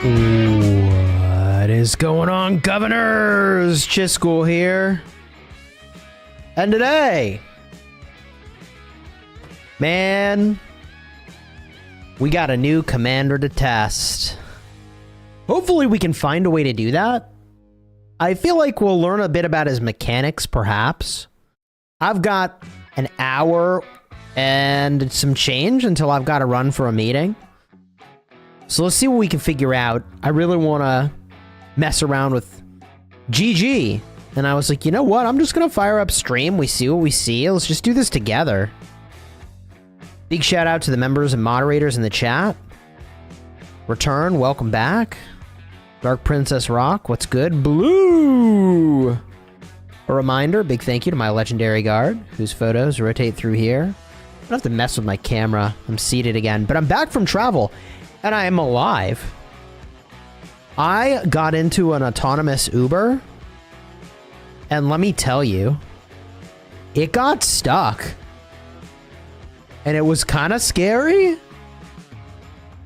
What is going on, governors? Chisgule here. And today, man, we got a new commander to test. Hopefully we can find a way to do that. I feel like we'll learn a bit about his mechanics, perhaps. I've got an hour and some change until I've got to run for a meeting. So let's see what we can figure out. I really want to mess around with GG. And I was like, you know what? I'm just going to fire up stream. We see what we see. Let's just do this together. Big shout out to the members and moderators in the chat. Return, welcome back. Dark Princess Rock, what's good? Blue! A reminder, big thank you to my legendary guard, whose photos rotate through here. I don't have to mess with my camera. I'm seated again, but I'm back from travel. And I am alive. I got into an autonomous Uber. And let me tell you, it got stuck. And it was kind of scary.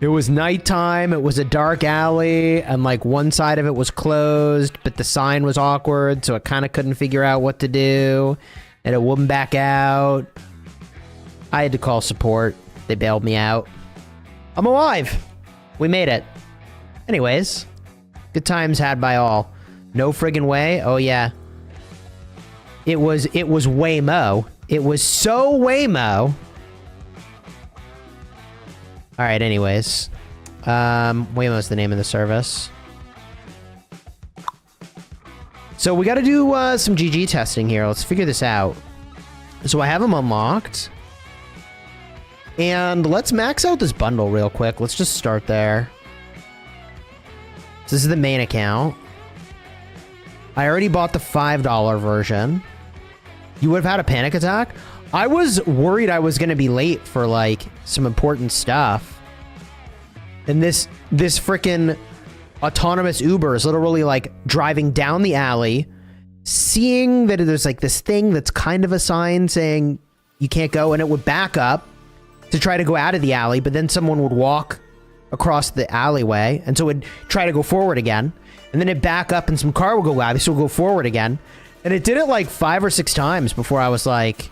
It was nighttime. It was a dark alley. And like one side of it was closed, but the sign was awkward. So it kind of couldn't figure out what to do. And it wouldn't back out. I had to call support. They bailed me out. I'm alive. We made it. Anyways, good times had by all. No friggin' way. Oh yeah. It was Waymo. It was so Waymo. All right. Anyways, Waymo's the name of the service. So we got to do some GG testing here. Let's figure this out. So I have them unlocked. And let's max out this bundle real quick. Let's just start there. So this is the main account. I already bought the $5 version. You would have had a panic attack? I was worried I was going to be late for, like, some important stuff. And this frickin' autonomous Uber is literally, like, driving down the alley, seeing that there's, like, this thing that's kind of a sign saying you can't go, and it would back up to try to go out of the alley, but then someone would walk across the alleyway, and so it would try to go forward again, and then it'd back up and some car would go by, so it would go forward again. And it did it like 5 or 6 times before I was like,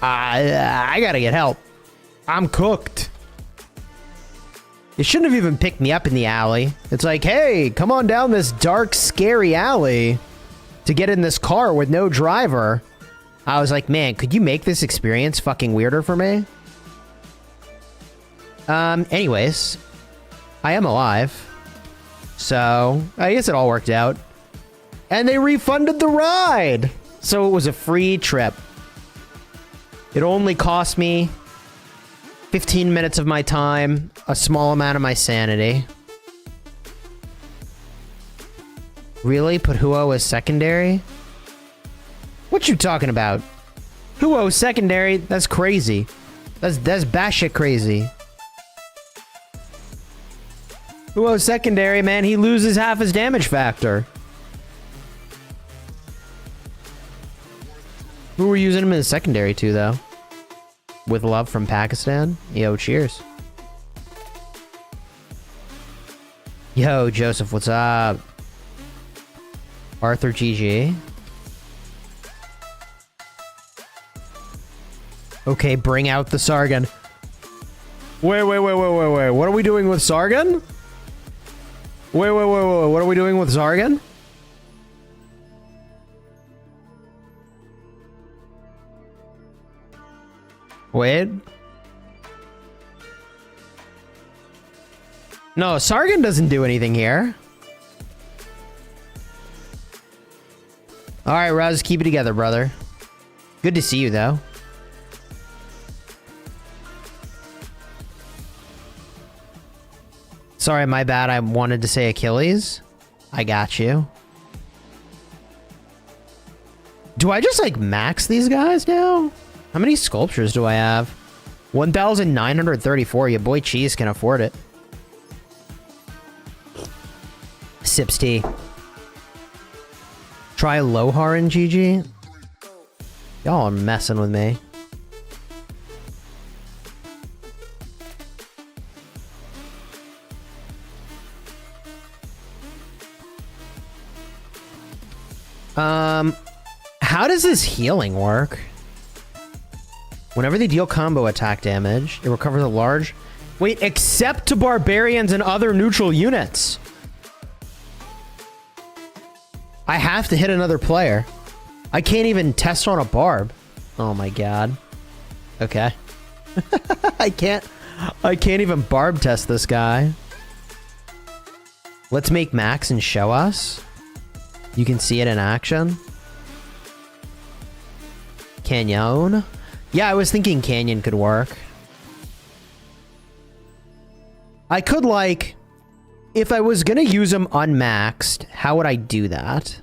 I gotta get help. I'm cooked. It shouldn't have even picked me up in the alley. It's like, hey, come on down this dark, scary alley to get in this car with no driver. I was like, man, could you make this experience fucking weirder for me? Anyways, I am alive. So, I guess it all worked out. And they refunded the ride! So it was a free trip. It only cost me 15 minutes of my time, a small amount of my sanity. Really? Put Huo as secondary? What you talking about? Huo secondary? That's crazy. That's batshit crazy. Huo secondary, man, he loses half his damage factor. Who were using him in the secondary to, though? With love from Pakistan? Yo, cheers. Yo, Joseph, what's up? Arthur GG. Okay, bring out the Sargon. Wait. What are we doing with Sargon? Wait. What are we doing with Sargon? Wait. No, Sargon doesn't do anything here. Alright, Raz, keep it together, brother. Good to see you, though. Sorry, my bad. I wanted to say Achilles. I got you. Do I just, like, max these guys now? How many sculptures do I have? 1,934. Your boy Cheese can afford it. Sips tea. Try Lohar in GG. Y'all are messing with me. How does this healing work? Whenever they deal combo attack damage, it recovers a large... Wait, except to barbarians and other neutral units. I have to hit another player. I can't even test on a barb. Oh my god. Okay. I can't even barb test this guy. Let's make Max and show us. You can see it in action. Canyon. Yeah, I was thinking Canyon could work. I could, like... If I was gonna use him unmaxed, how would I do that?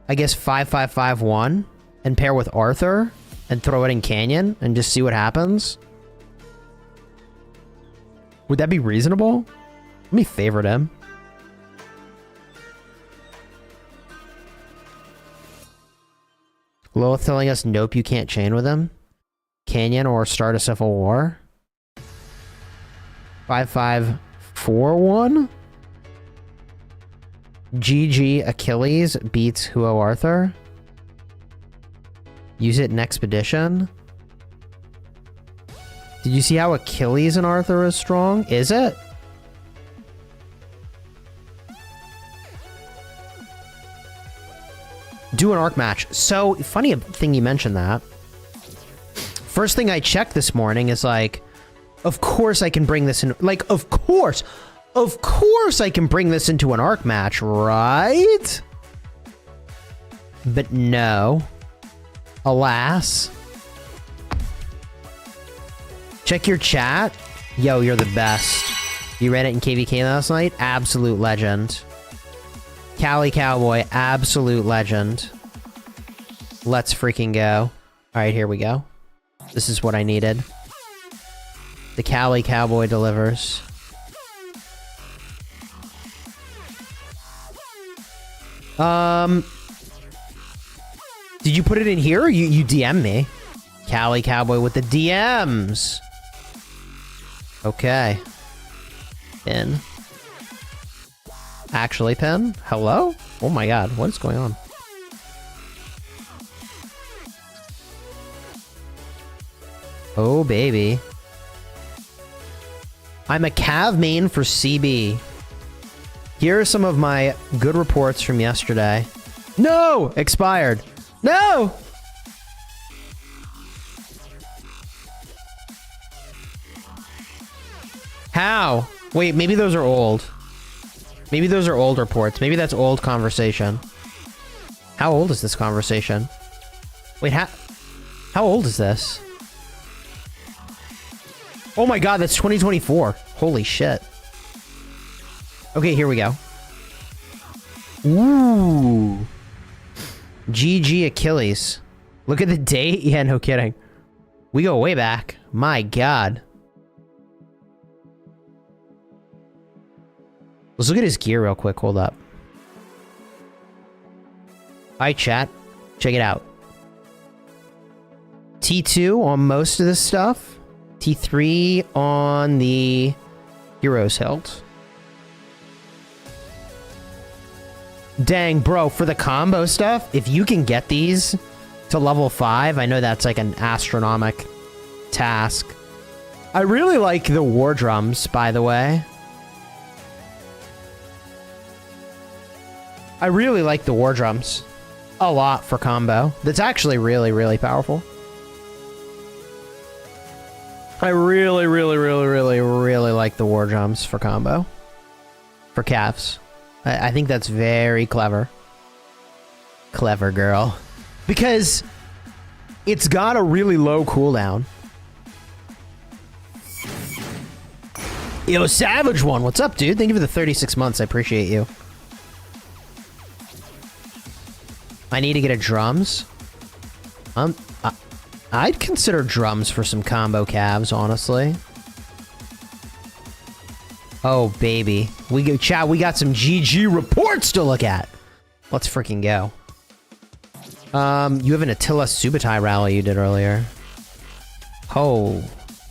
I guess 5-5-5-1 and pair with Arthur and throw it in Canyon and just see what happens. Would that be reasonable? Let me favorite him. Lilith telling us, nope, you can't chain with him. Canyon or start a civil war. 5-5-4-1. GG Achilles beats Huo Arthur. Use it in Expedition. Did you see how Achilles and Arthur is strong? Is it? Do an arc match. So, funny thing you mentioned that. First thing I checked this morning is like, of course I can bring this in. Like, of course I can bring this into an arc match, right? But no. Alas. Check your chat. Yo, you're the best. You read it in KVK last night? Absolute legend. Cali Cowboy, absolute legend. Let's freaking go. Alright, here we go. This is what I needed. The Cali Cowboy delivers. Did you put it in here or you DM me? Cali Cowboy with the DMs. Okay. Pin. Actually, Pin? Hello? Oh my god, what is going on? Oh, baby. I'm a Cav main for CB. Here are some of my good reports from yesterday. No! Expired. No! How? Wait, maybe those are old. Maybe those are old reports. Maybe that's old conversation. How old is this conversation? Wait, how old is this? Oh my god, that's 2024. Holy shit. Okay, here we go. Ooh. GG Achilles. Look at the date. Yeah, no kidding. We go way back. My god. Let's look at his gear real quick. Hold up. Alright, chat. Check it out. T2 on most of this stuff. T3 on the Hero's Hilt. Dang, bro, for the combo stuff, if you can get these to level 5, I know that's like an astronomical task. I really like the war drums, by the way. I really like the war drums a lot for combo. That's actually really, really powerful. I really, really, really, really, really like the war drums for combo. For calves. I think that's very clever. Clever girl. Because it's got a really low cooldown. Yo, Savage One, what's up, dude? Thank you for the 36 months. I appreciate you. I need to get a drums. I'd consider drums for some combo calves, honestly. Oh, baby. Chat, we got some GG reports to look at. Let's freaking go. You have an Attila Subutai rally you did earlier. Oh,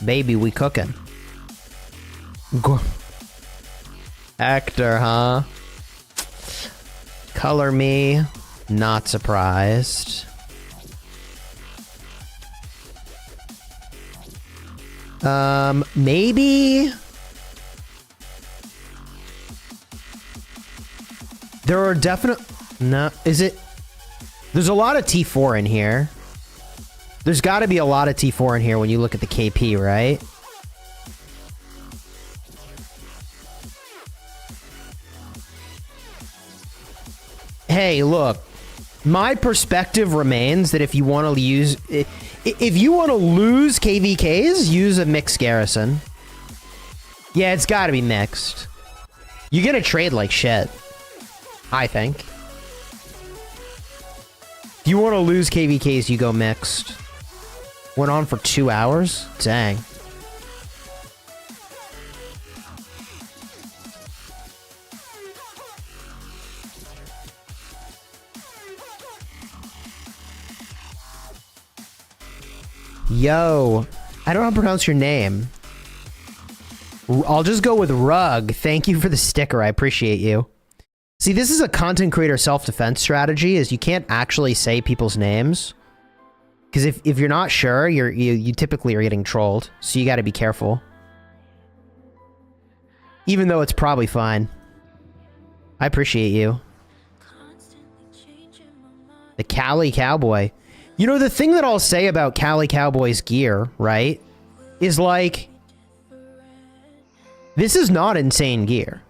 baby, we cooking. Hector, huh? Color me. Not surprised. Maybe... There are definite... No, is it... There's a lot of T4 in here. There's got to be a lot of T4 in here when you look at the KP, right? Hey, look. My perspective remains that if you want to use... If you want to lose KVKs, use a mixed garrison. Yeah, it's got to be mixed. You're going to trade like shit. I think. If you want to lose KVKs, you go mixed. Went on for 2 hours? Dang. Yo, I don't know how to pronounce your name. I'll just go with Rug. Thank you for the sticker. I appreciate you. See, this is a content creator self-defense strategy, is you can't actually say people's names. Because if you're not sure, you typically are getting trolled. So you got to be careful. Even though it's probably fine. I appreciate you. The Cali Cowboy. You know, the thing that I'll say about Cali Cowboy's gear, right, is like, this is not insane gear.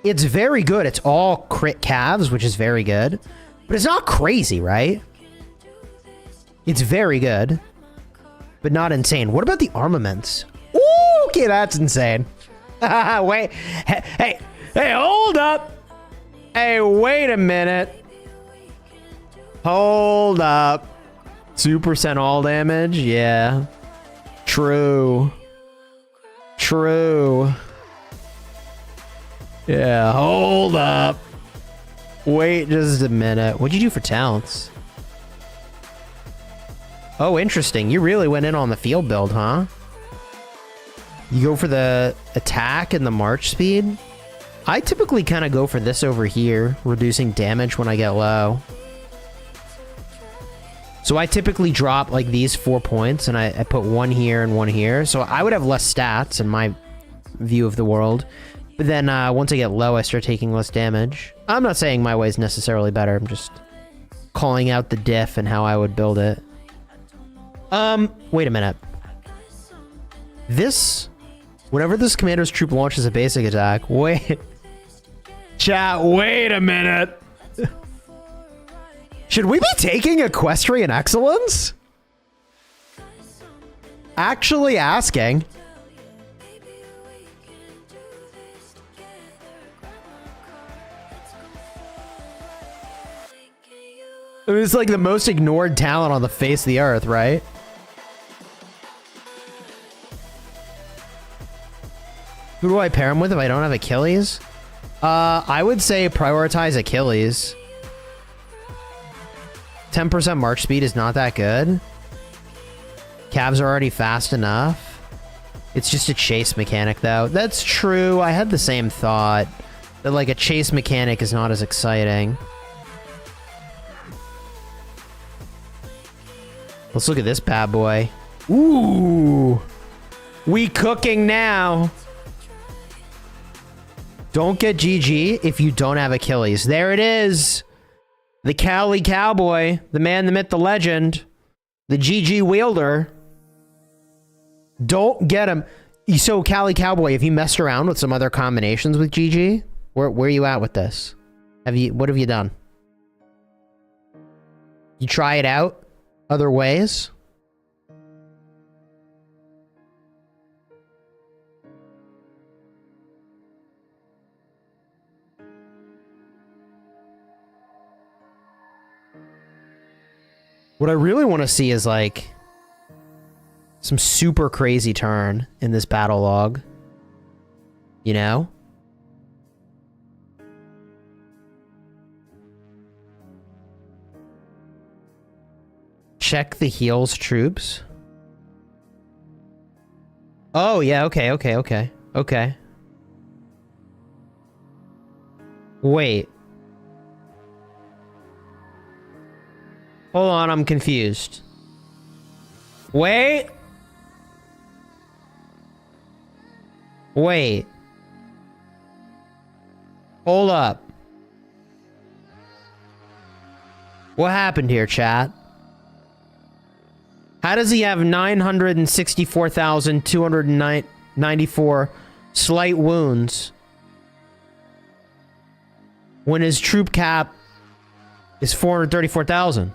It's very good. It's all crit calves, which is very good. But it's not crazy, right? It's very good. But not insane. What about the armaments? Ooh, okay, that's insane. Wait. Hey, hold up. Hey, wait a minute. Hold up. 2% all damage? Yeah. True. True. Yeah, hold up. Wait just a minute. What'd you do for talents? Oh, interesting. You really went in on the field build, huh? You go for the attack and the march speed? I typically kind of go for this over here, reducing damage when I get low. So I typically drop like these 4 points, and I put one here and one here. So I would have less stats in my view of the world. But then once I get low, I start taking less damage. I'm not saying my way is necessarily better. I'm just calling out the diff and how I would build it. Wait a minute. This... Whenever this commander's troop launches a basic attack... Wait... Chat, wait a minute! Should we be taking Equestrian Excellence? Actually asking. It's like the most ignored talent on the face of the earth, right? Who do I pair him with if I don't have Achilles? I would say prioritize Achilles. 10% march speed is not that good. Calves are already fast enough. It's just a chase mechanic, though. That's true. I had the same thought. That, like, a chase mechanic is not as exciting. Let's look at this bad boy. Ooh! We cooking now! Don't get GG if you don't have Achilles. There it is! The Cali Cowboy, the man, the myth, the legend, the GG wielder. Don't get him. So Cali Cowboy, have you messed around with some other combinations with GG? Where are you at with this? What have you done? You try it out? Other ways? What I really want to see is, like, some super crazy turn in this battle log. You know? Check the heals troops. Oh, yeah, okay. Wait. Hold on, I'm confused. Wait. Wait. Hold up. What happened here, chat? How does he have 964,294 slight wounds when his troop cap is 434,000?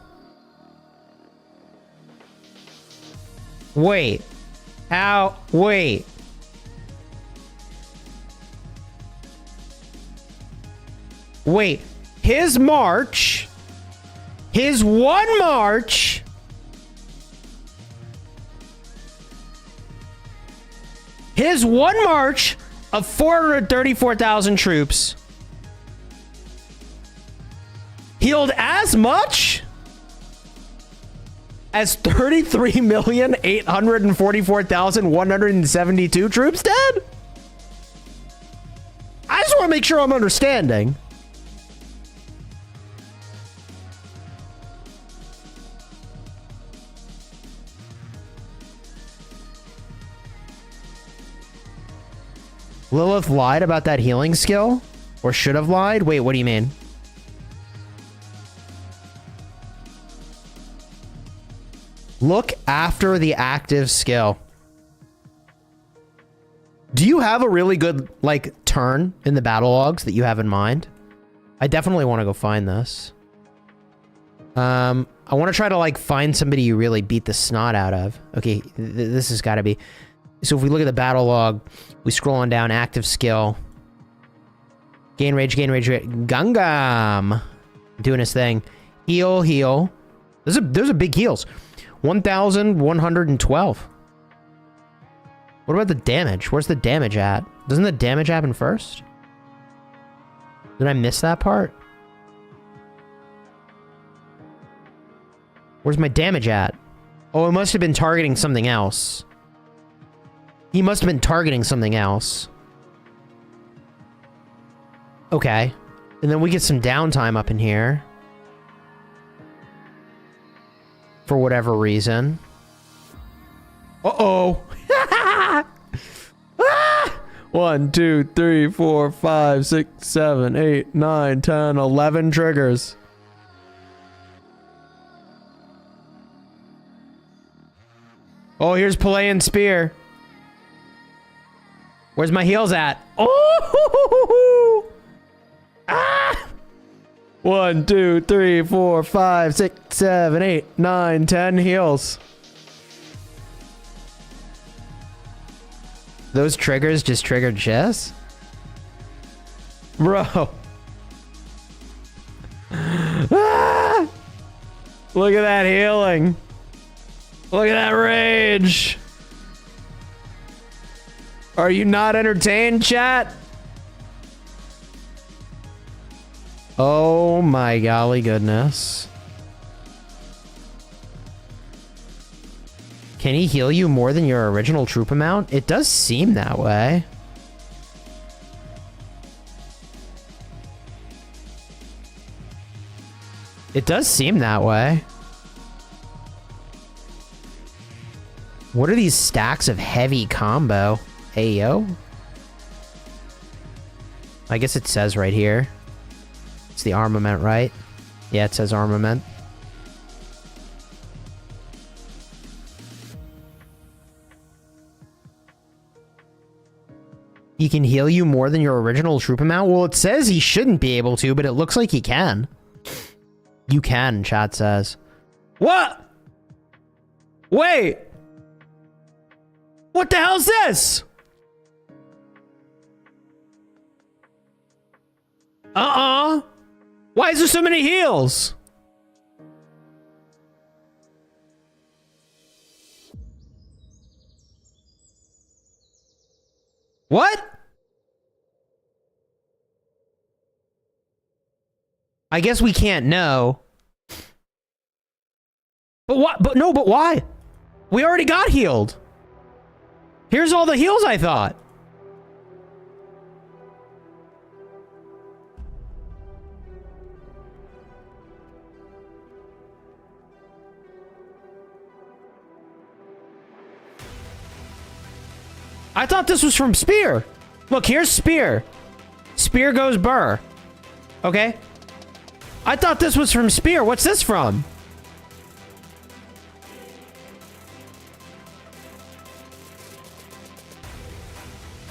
Wait. How? Wait. Wait. His march... His one march... His one march of 434,000 troops healed as much as 33,844,172 troops dead? I just want to make sure I'm understanding. Lilith lied about that healing skill? Or should have lied? Wait, what do you mean? Look after the active skill. Do you have a really good, like, turn in the battle logs that you have in mind? I definitely want to go find this. I want to try to, like, find somebody you really beat the snot out of. Okay, this has got to be... So if we look at the battle log, we scroll on down, active skill. Gain rage, Gangam. Doing his thing. Heal, heal. Those are big heals. 1,112. What about the damage? Where's the damage at? Doesn't the damage happen first? Did I miss that part? Where's my damage at? Oh, it must have been targeting something else. He must have been targeting something else. Okay. And then we get some downtime up in here. For whatever reason. Uh-oh. 1, 2, 3, 4, 5, 6, 7, 8, 9, 10, 11 triggers. Oh, here's Palayan Spear. Where's my heals at? Oh! Ah! 1, 2, 3, 4, 5, 6, 7, 8, 9, 10 heals. Those triggers just triggered Chess? Bro. Ah! Look at that healing. Look at that rage. Are you not entertained, chat? Oh my golly goodness. Can he heal you more than your original troop amount? It does seem that way. It does seem that way. What are these stacks of heavy combo? Hey, yo. I guess it says right here. It's the armament, right? Yeah, it says armament. He can heal you more than your original troop amount? Well, it says he shouldn't be able to, but it looks like he can. You can, chat says. What? Wait! What the hell is this? Why is there so many heals? What? I guess we can't know. But what? But no, but why? We already got healed. Here's all the heals I thought. I thought this was from Spear. Look, here's Spear. Spear goes burr. Okay. I thought this was from Spear. What's this from?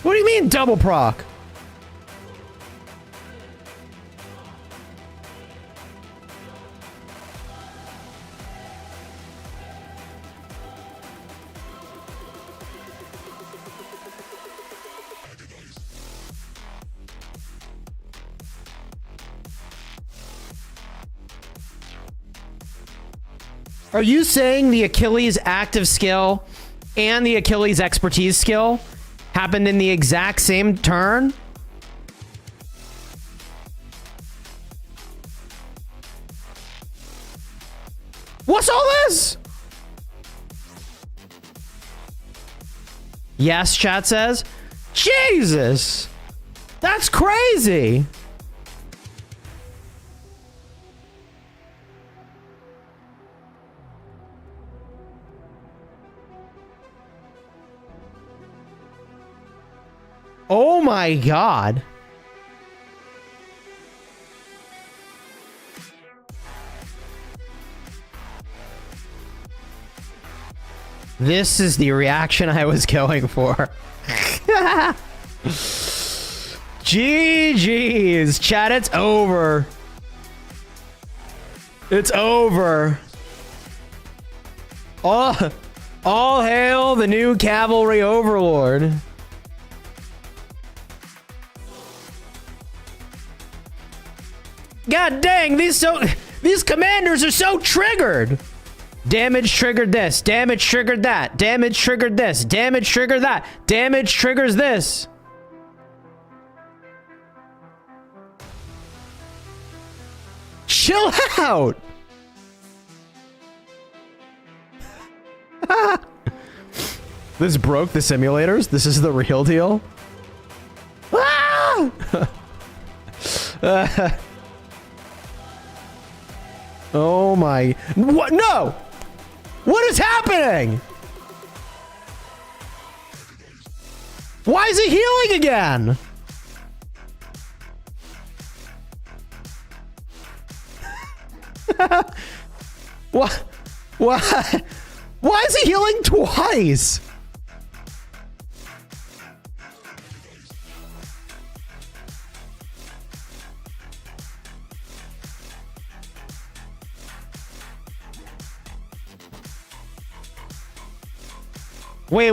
What do you mean double proc? Are you saying the Achilles active skill and the Achilles expertise skill happened in the exact same turn? What's all this? Yes, chat says. Jesus! That's crazy! Oh my god. This is the reaction I was going for. GG's. Chat, it's over. It's over. All hail the new cavalry overlord. God dang, these commanders are so triggered. Damage triggered this. Damage triggered that. Damage triggered this. Damage triggered that. Damage triggers this. Chill out. This broke the simulators. This is the real deal. Ah! Oh my... What? No! What is happening? Why is he healing again? What? Why? Why is he healing twice? Wait.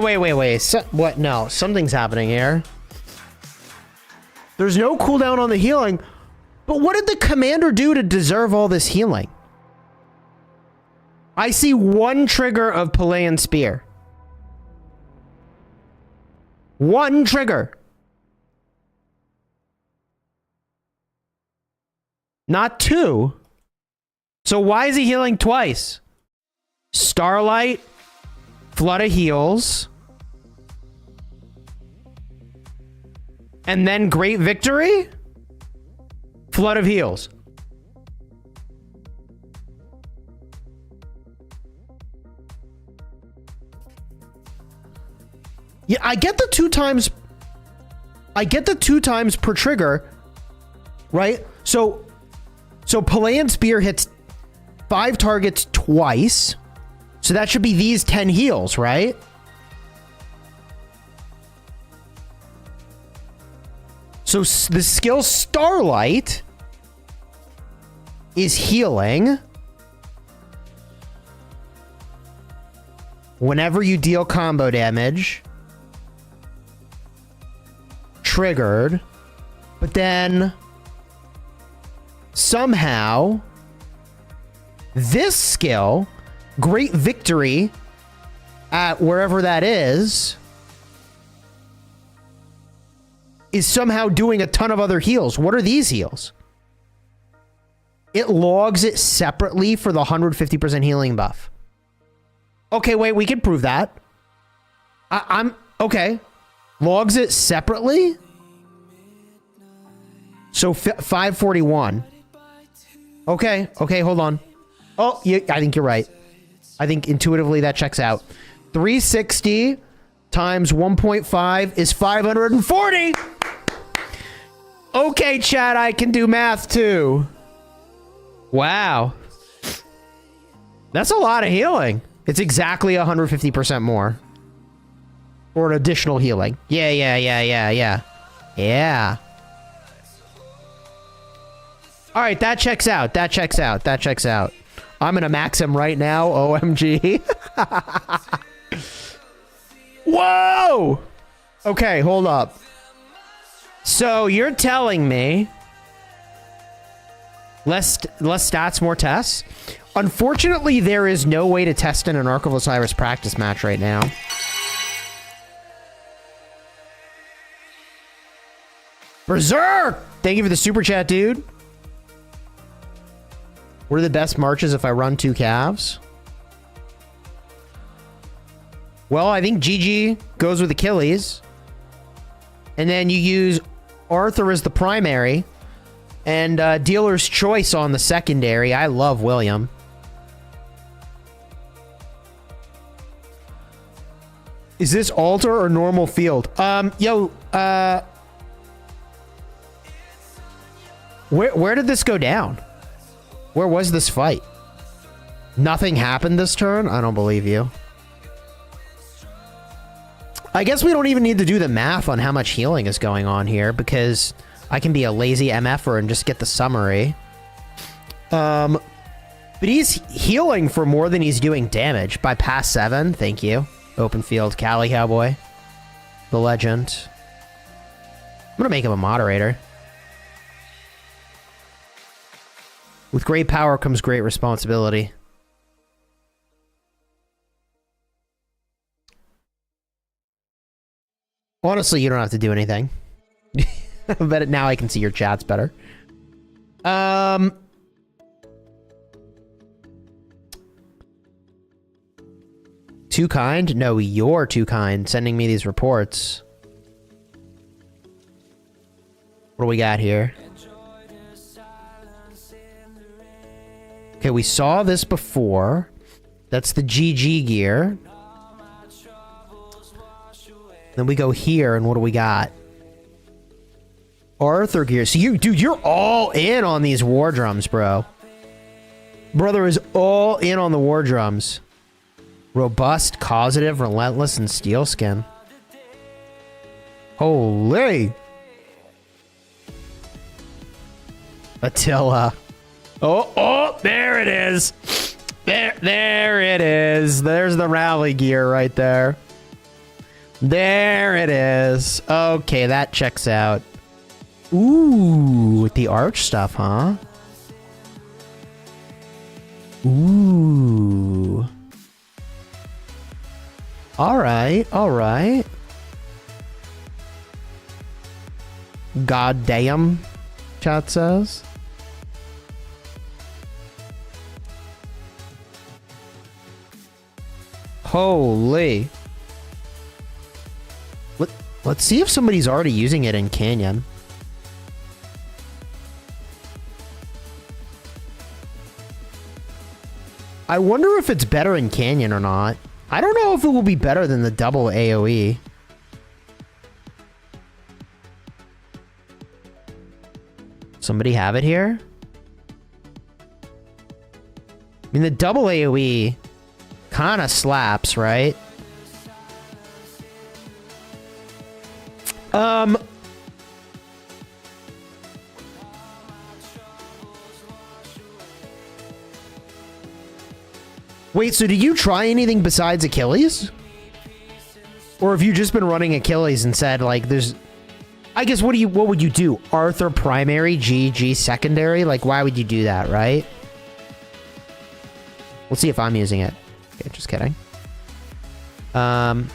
What? No, something's happening here. There's no cooldown on the healing. But what did the commander do to deserve all this healing? I see one trigger of Palaeon Spear. One trigger. Not two. So why is he healing twice? Starlight. Flood of heals. And then Great Victory? Flood of heals. Yeah, I get the 2 times. I get the 2 times per trigger, right? So Palaeon Spear hits 5 targets twice. So that should be these 10 heals, right? So the skill Starlight is healing whenever you deal combo damage. Triggered. But then somehow this skill, Great Victory, at wherever that is somehow doing a ton of other heals. What are these heals? It logs it separately for the 150% healing buff. Okay, wait, we can prove that. I'm okay. Logs it separately? So 541. Okay, hold on. Oh, yeah, I think you're right. I think intuitively that checks out. 360 times 1.5 is 540. Okay, chat, I can do math too. Wow. That's a lot of healing. It's exactly 150% more. Or an additional healing. Yeah. All right, that checks out. That checks out. I'm gonna max him right now. OMG. Whoa! Okay, hold up. So you're telling me less stats, more tests? Unfortunately, there is no way to test in an Ark of Osiris practice match right now. Berserk! Thank you for the super chat, dude. What are the best marches if I run 2 calves? Well, I think GG goes with Achilles. And then you use Arthur as the primary. And Dealer's Choice on the secondary. I love William. Is this altar or normal field? Where did this go down? Where was this fight? Nothing happened this turn? I don't believe you. I guess we don't even need to do the math on how much healing is going on here because I can be a lazy MFer and just get the summary. But he's healing for more than he's doing damage by past 7. Thank you. Open field, Cali Cowboy. The legend. I'm gonna make him a moderator. With great power comes great responsibility. Honestly, you don't have to do anything. But now I can see your chats better. Too kind? No, you're too kind sending me these reports. What do we got here? Okay, we saw this before. That's the GG gear. Then we go here, and what do we got? Arthur gear. So dude, you're all in on these war drums, bro. Brother is all in on the war drums. Robust, causative, relentless, and steel skin. Holy. Attila. Oh, there it is. There it is. There's the rally gear right there. There it is. Okay, that checks out. Ooh, with the arch stuff, huh? Ooh. All right. God damn, chat says. Holy. Let's see if somebody's already using it in Canyon. I wonder if it's better in Canyon or not. I don't know if it will be better than the double AoE. Somebody have it here? I mean, the double AoE kind of slaps, right? Wait, so did you try anything besides Achilles? Or have you just been running Achilles and said, like, there's... I guess, what would you do? Arthur primary, GG secondary? Like, why would you do that, right? We'll see if I'm using it. Okay, just kidding. Okay,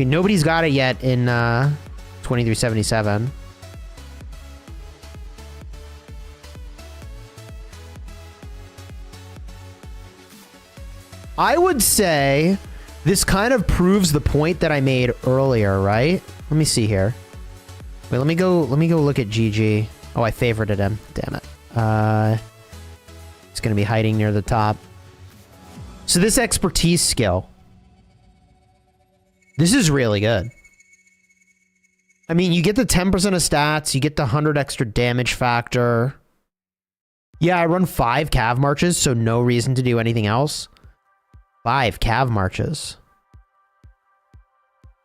nobody's got it yet in 2377. I would say this kind of proves the point that I made earlier, right? Let me see here. Wait, let me go look at GG. Oh, I favorited him. Damn it. It's gonna be hiding near the top. So this expertise skill. This is really good. I mean, you get the 10% of stats, you get the 100 extra damage factor. Yeah, I run 5 cav marches, so no reason to do anything else. 5 cav marches.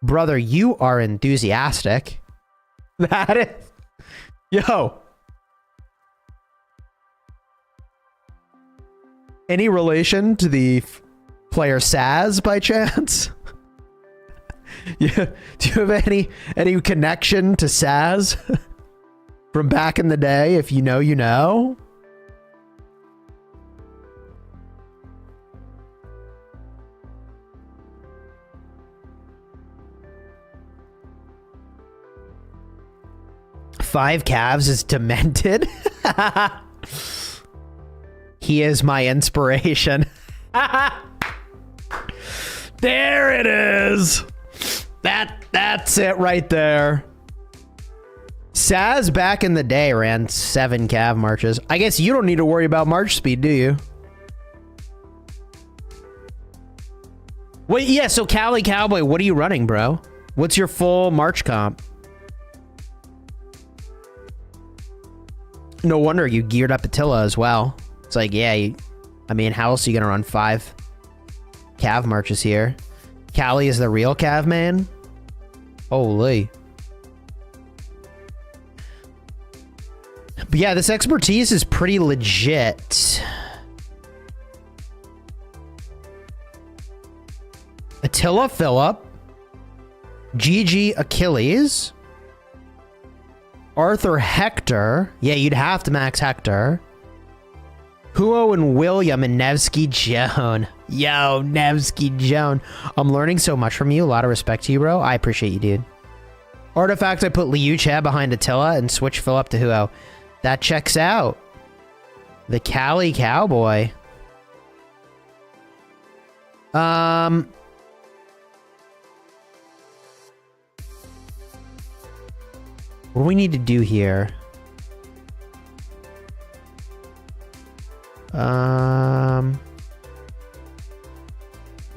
Brother, you are enthusiastic. That is... Yo. Any relation to the player Saz by chance? Yeah. Do you have any connection to Saz from back in the day? If you know, you know. Five calves is demented. He is my inspiration. There it is. That's it right there. Saz back in the day ran 7 cav marches. I guess you don't need to worry about march speed, do you? Wait, yeah, so Cali Cowboy, what are you running, bro? What's your full march comp? No wonder you geared up Attila as well. It's like, yeah, I mean, how else are you gonna run 5 cav marches here? Cali is the real cav man? Holy. But yeah, this expertise is pretty legit. Attila Philip. GG Achilles. Arthur Hector. Yeah, you'd have to max Hector. Huo and William and Nevsky Joan. Yo, Nevsky Joan. I'm learning so much from you. A lot of respect to you, bro. I appreciate you, dude. Artifact, I put Liu Che behind Attila and switch Philip to Huo. That checks out. The Cali Cowboy. What do we need to do here?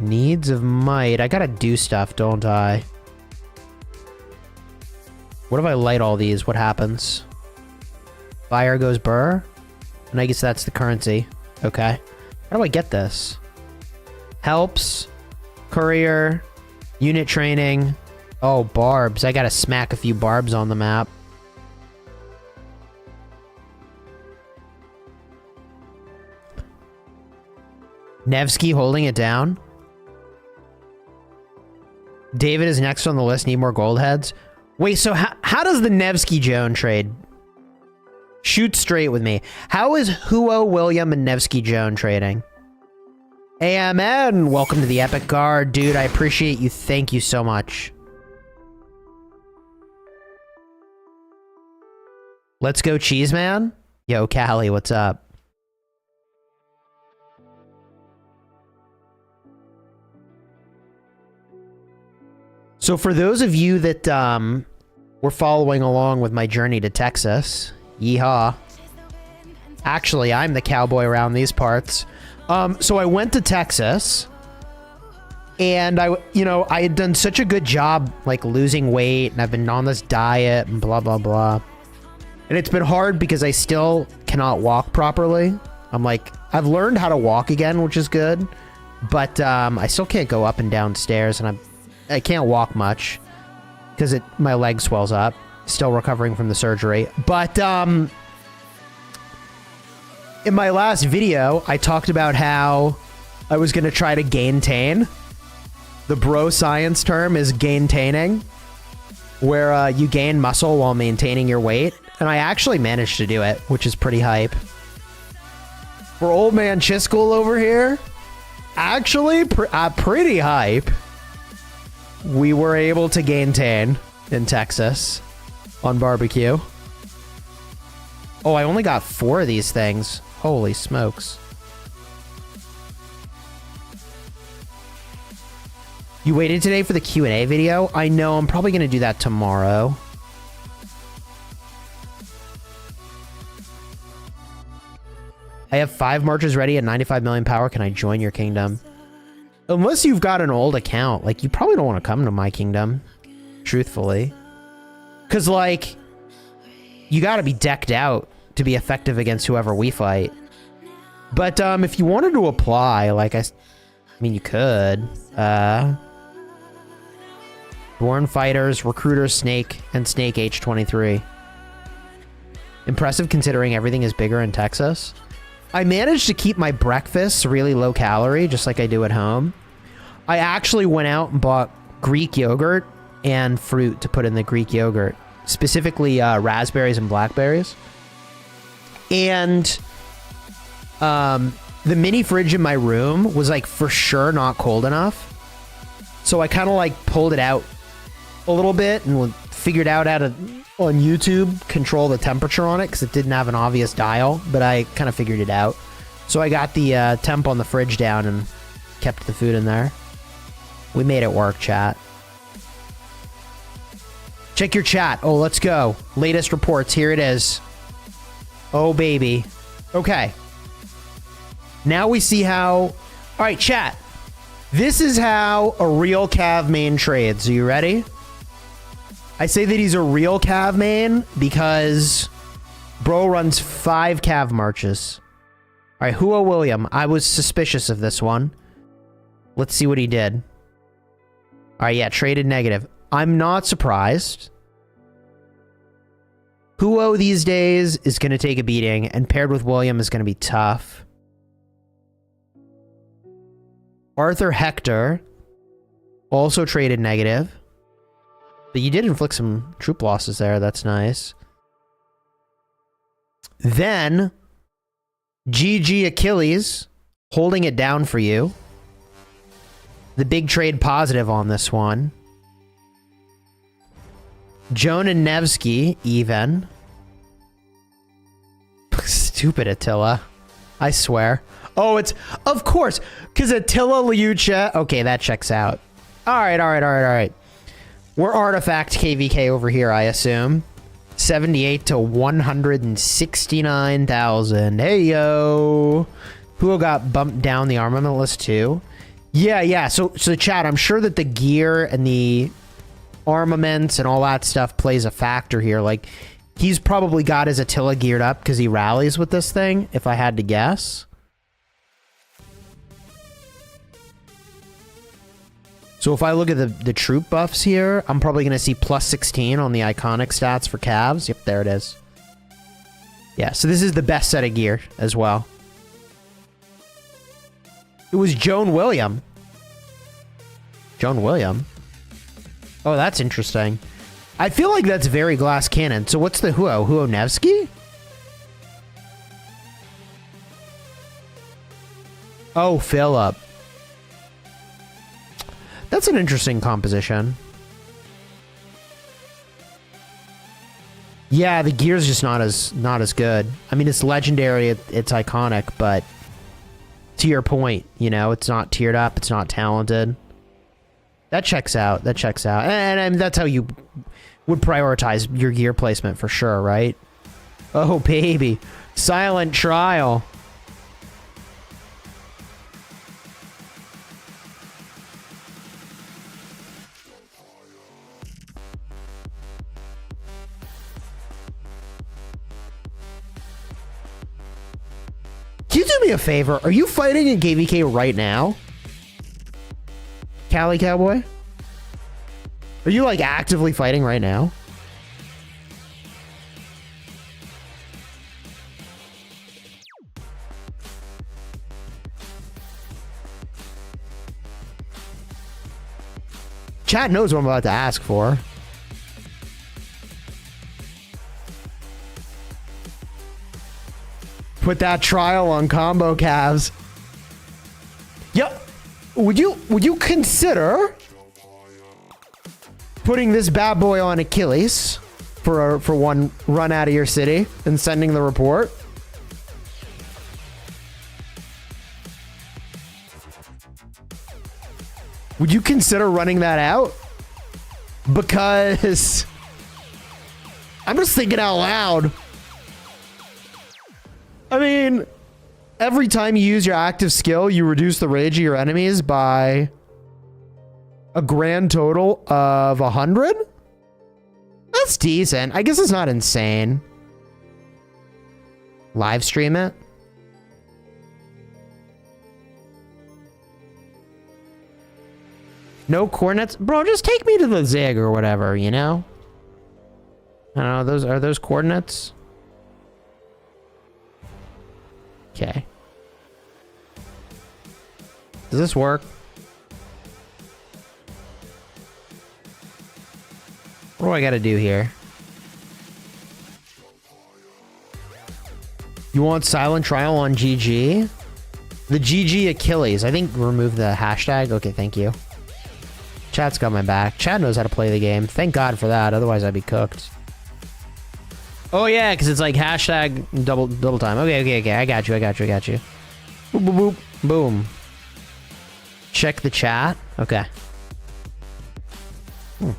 Needs of might. I gotta do stuff, don't I? What if I light all these? What happens? Fire goes burr? And I guess that's the currency. Okay. How do I get this? Helps. Courier. Unit training. Oh, barbs. I gotta smack a few barbs on the map. Nevsky holding it down. David is next on the list. Need more gold heads. Wait, so how does the Nevsky Joan trade? Shoot straight with me. How is Huo, William, and Nevsky Joan trading? AMN, welcome to the Epic Guard. Dude, I appreciate you. Thank you so much. Let's go, Cheese Man. Yo, Callie, what's up? So for those of you that were following along with my journey to Texas, yeehaw. Actually, I'm the cowboy around these parts. So I went to Texas, and I had done such a good job, like, losing weight, and I've been on this diet and blah, blah, blah. And it's been hard because I still cannot walk properly. I've learned how to walk again, which is good, but I still can't go up and down stairs, and I can't walk much because my leg swells up. Still recovering from the surgery. But in my last video, I talked about how I was going to try to gaintain. The bro science term is gaintaining, where you gain muscle while maintaining your weight. And I actually managed to do it, which is pretty hype. For old man Chisgule over here, actually pretty hype. We were able to gaintain in Texas on barbecue. Oh, I only got 4 of these things. Holy smokes. You waited today for the Q&A video? I know, I'm probably going to do that tomorrow. I have 5 marches ready at 95 million power. Can I join your kingdom? Unless you've got an old account, like, you probably don't want to come to my kingdom, truthfully. Because, like, you got to be decked out to be effective against whoever we fight. But if you wanted to apply, like, I mean, you could. Born Fighters, Recruiter Snake, and Snake H23. Impressive considering everything is bigger in Texas. I managed to keep my breakfast really low calorie, just like I do at home. I actually went out and bought Greek yogurt and fruit to put in the Greek yogurt. Specifically raspberries and blackberries. And the mini fridge in my room was like for sure not cold enough. So I kind of like pulled it out a little bit and figured out how to, on YouTube, control the temperature on it because it didn't have an obvious dial, but I kind of figured it out. So I got the temp on the fridge down and kept the food in there. We made it work, chat. Check your chat. Oh, let's go. Latest reports. Here it is. Oh, baby. Okay. Now we see how... All right, chat. This is how a real Cav main trades. Are you ready? I say that he's a real Cav main because bro runs 5 Cav marches. All right, Huo William. I was suspicious of this one. Let's see what he did. All right, yeah, traded negative. I'm not surprised. Huo these days is going to take a beating, and paired with William is going to be tough. Arthur Hector also traded negative. But you did inflict some troop losses there. That's nice. Then, GG Achilles holding it down for you. The big trade positive on this one. Joan and Nevsky, even. Stupid Attila. I swear. Oh, it's... Of course. Because Attila Liucha... Okay, that checks out. Alright. We're Artifact KVK over here, I assume. 78 to 169,000. Hey, yo. Who got bumped down the armament list, too? Yeah. So chat, I'm sure that the gear and the armaments and all that stuff plays a factor here. Like, he's probably got his Attila geared up because he rallies with this thing, if I had to guess. So if I look at the troop buffs here, I'm probably going to see plus 16 on the iconic stats for Cavs. Yep, there it is. Yeah, so this is the best set of gear as well. It was Joan William. Joan William? Oh, that's interesting. I feel like that's very glass cannon. So what's the Huo? Huo Nevsky? Oh, Philip. That's an interesting composition. Yeah, the gear's just not as good. I mean, it's legendary, it's iconic, but to your point, you know, it's not tiered up, it's not talented. That checks out. And that's how you would prioritize your gear placement for sure, right? Oh, baby. Silent Trial. Can you do me a favor? Are you fighting in KVK right now? Cali Cowboy? Are you, like, actively fighting right now? Chat knows what I'm about to ask for. Put that trial on combo calves. Yep. Would you consider putting this bad boy on Achilles for one run out of your city and sending the report? Would you consider running that out? Because I'm just thinking out loud. I mean, Every time you use your active skill, you reduce the rage of your enemies by a grand total of 100? That's decent. I guess it's not insane. Live stream it. No coordinates? Bro, just take me to the Zig or whatever, you know? I don't know, are those coordinates? Okay. Does this work? What do I gotta do here? You want silent trial on GG? The GG Achilles. I think remove the hashtag. Okay, thank you. Chat's got my back. Chat knows how to play the game. Thank God for that. Otherwise, I'd be cooked. Oh, yeah, because it's like hashtag double time. Okay. I got you. Boop, boop, boop. Boom. Check the chat. Okay.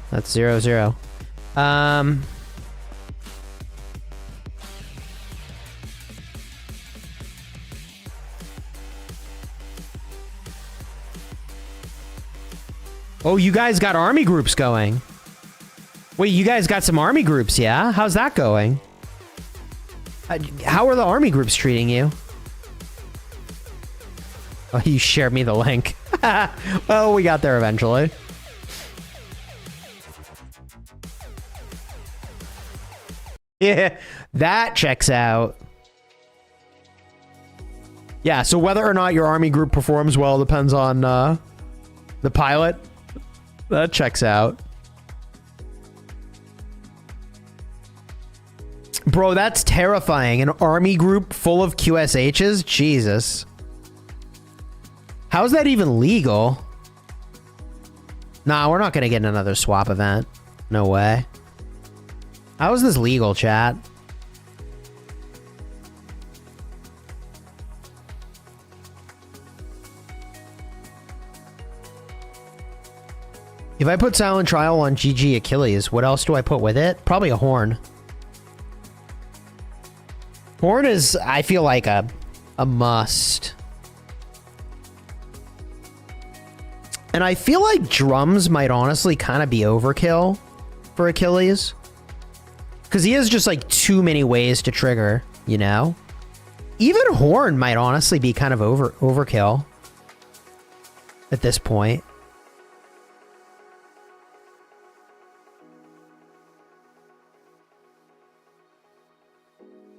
That's 0-0. Oh, you guys got army groups going. Wait, you guys got some army groups, yeah? How's that going? How are the army groups treating you? Oh, you shared me the link. Well, we got there eventually. Yeah, that checks out. Yeah, so whether or not your army group performs well depends on the pilot. That checks out. Bro, that's terrifying. An army group full of QSHs? Jesus. How is that even legal? Nah, we're not gonna get another swap event. No way. How is this legal, chat? If I put silent trial on GG Achilles, what else do I put with it? Probably a horn. Horn is, I feel like, a must. And I feel like drums might honestly kind of be overkill for Achilles. Because he has just like too many ways to trigger, you know? Even horn might honestly be kind of overkill at this point.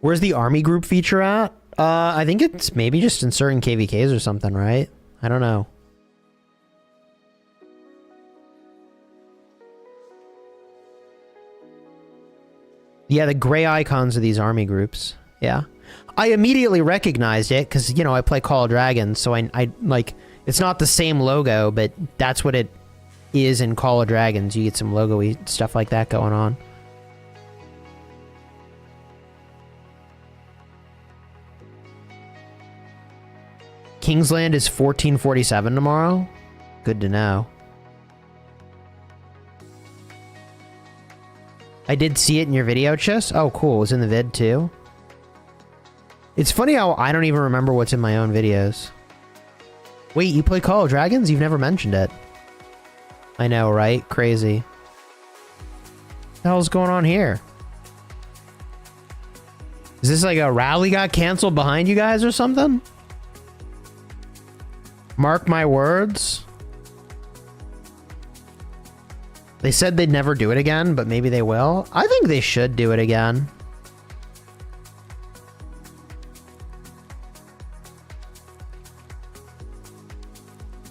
Where's the army group feature at? I think it's maybe just in certain KVKs or something, right? I don't know. Yeah, the gray icons are these army groups. Yeah. I immediately recognized it because, you know, I play Call of Dragons, so I like, it's not the same logo, but that's what it is in Call of Dragons. You get some logo-y stuff like that going on. Kingsland is 1447 tomorrow. Good to know. I did see it in your video, Chis. Oh, cool. It was in the vid, too. It's funny how I don't even remember what's in my own videos. Wait, you play Call of Dragons? You've never mentioned it. I know, right? Crazy. What the hell's going on here? Is this like a rally got canceled behind you guys or something? Mark my words. They said they'd never do it again, but maybe they will. I think they should do it again.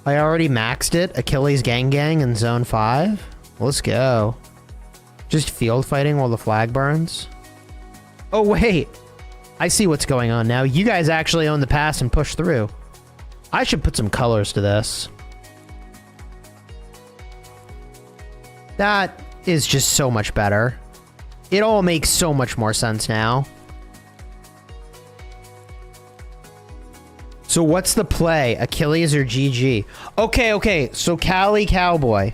I already maxed it. Achilles Gang in Zone 5. Let's go. Just field fighting while the flag burns. Oh, wait. I see what's going on now. You guys actually own the pass and push through. I should put some colors to this. That is just so much better. It all makes so much more sense now. So what's the play? Achilles or GG? Okay. So Cali Cowboy,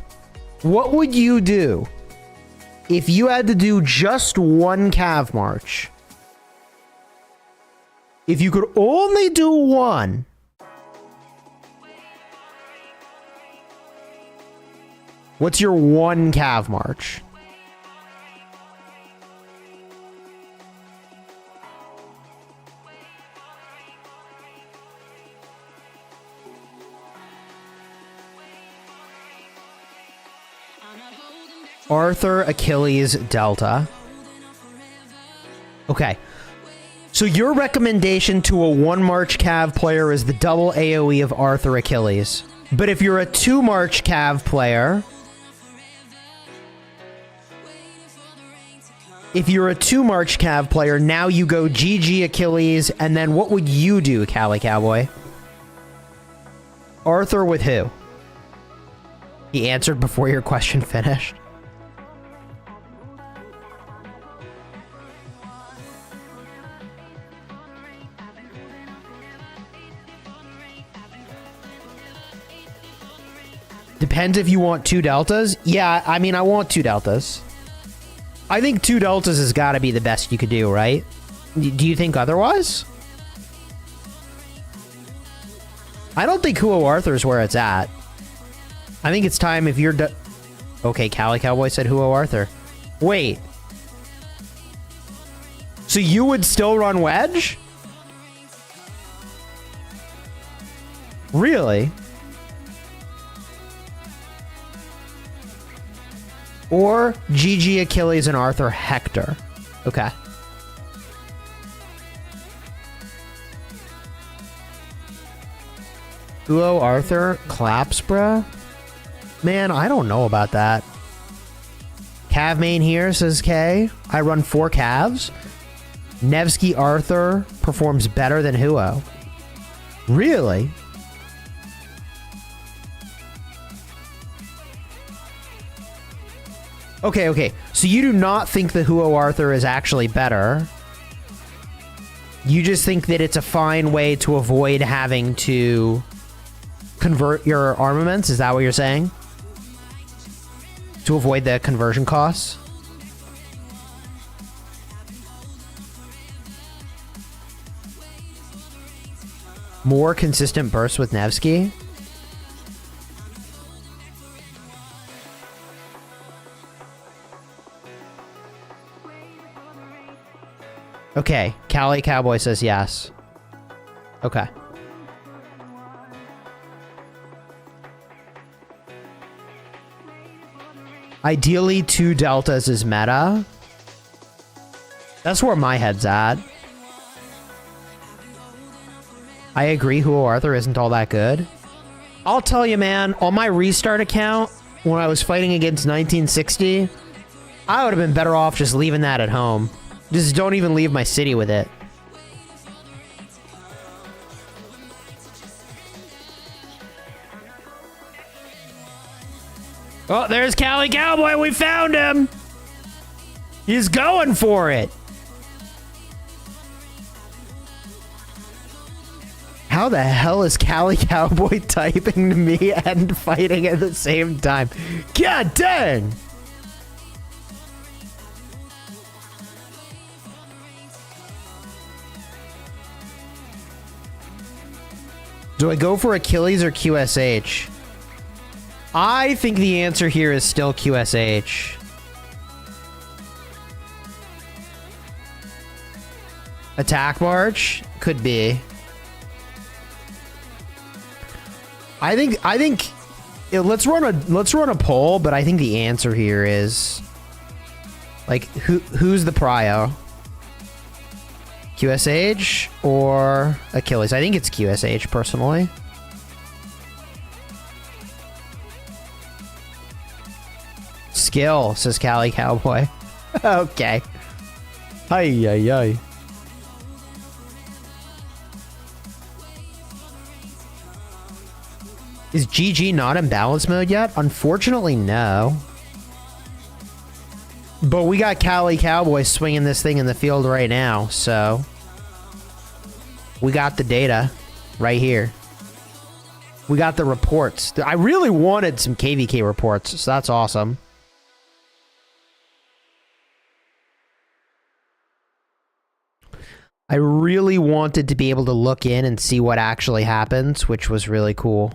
what would you do if you had to do just one Cav March? If you could only do one, what's your one cav march? Arthur, Achilles, Delta. Okay. So your recommendation to a one March Cav player is the double AoE of Arthur, Achilles. But if you're a two March Cav player... If you're a two March Cav player, now you go GG, Achilles, and then what would you do, Cali Cowboy? Arthur with who? He answered before your question finished. Depends if you want two deltas. Yeah, I mean, I want two deltas. I think two deltas has got to be the best you could do, right? Do you think otherwise? I don't think Huo Arthur's where it's at. I think it's time if you're... Okay, Cali Cowboy said Huo Arthur. Wait. So you would still run Wedge? Really? Or GG, Achilles, and Arthur, Hector. Okay. Huo Arthur, claps, bruh? Man, I don't know about that. Cav main here, says K. I run 4 Cavs. Nevsky Arthur performs better than Huo. Really? Okay, okay. So you do not think the Huo Arthur is actually better. You just think that it's a fine way to avoid having to convert your armaments? Is that what you're saying? To avoid the conversion costs? More consistent bursts with Nevsky? Okay, Cali Cowboy says yes. Okay. Ideally, 2 deltas is meta. That's where my head's at. I agree, Huo Arthur isn't all that good. I'll tell you, man, on my restart account, when I was fighting against 1960, I would have been better off just leaving that at home. Just don't even leave my city with it. Oh, there's Cali Cowboy. We found him. He's going for it. How the hell is Cali Cowboy typing to me and fighting at the same time? God dang. Do I go for Achilles or QSH? I think the answer here is still QSH. Attack March? Could be. I think let's run a poll, but I think the answer here is like who's the prio? QSH or Achilles? I think it's QSH personally. Skill, says Cali Cowboy. Okay. Hi, yi, yi. Is GG not in balance mode yet? Unfortunately, no. But we got Cali Cowboy swinging this thing in the field right now, so... We got the data right here. We got the reports. I really wanted some KVK reports, so that's awesome. I really wanted to be able to look in and see what actually happens, which was really cool.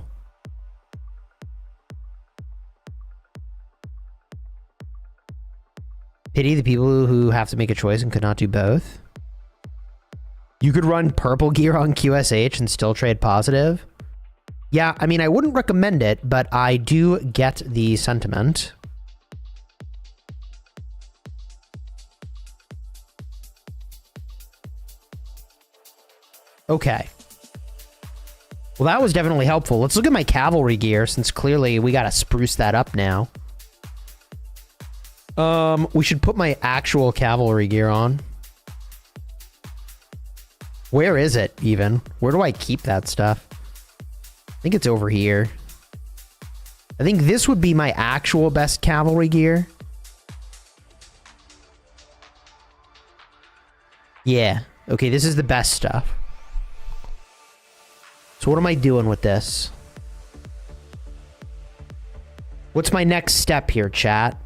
Pity the people who have to make a choice and could not do both. You could run purple gear on QSH and still trade positive. Yeah, I mean, I wouldn't recommend it, but I do get the sentiment. Okay. Well, that was definitely helpful. Let's look at my cavalry gear, since clearly we gotta spruce that up now. We should put my actual cavalry gear on. Where is it, even? Where do I keep that stuff? I think it's over here. I think this would be my actual best cavalry gear. Yeah. Okay, this is the best stuff. So what am I doing with this? What's my next step here, chat?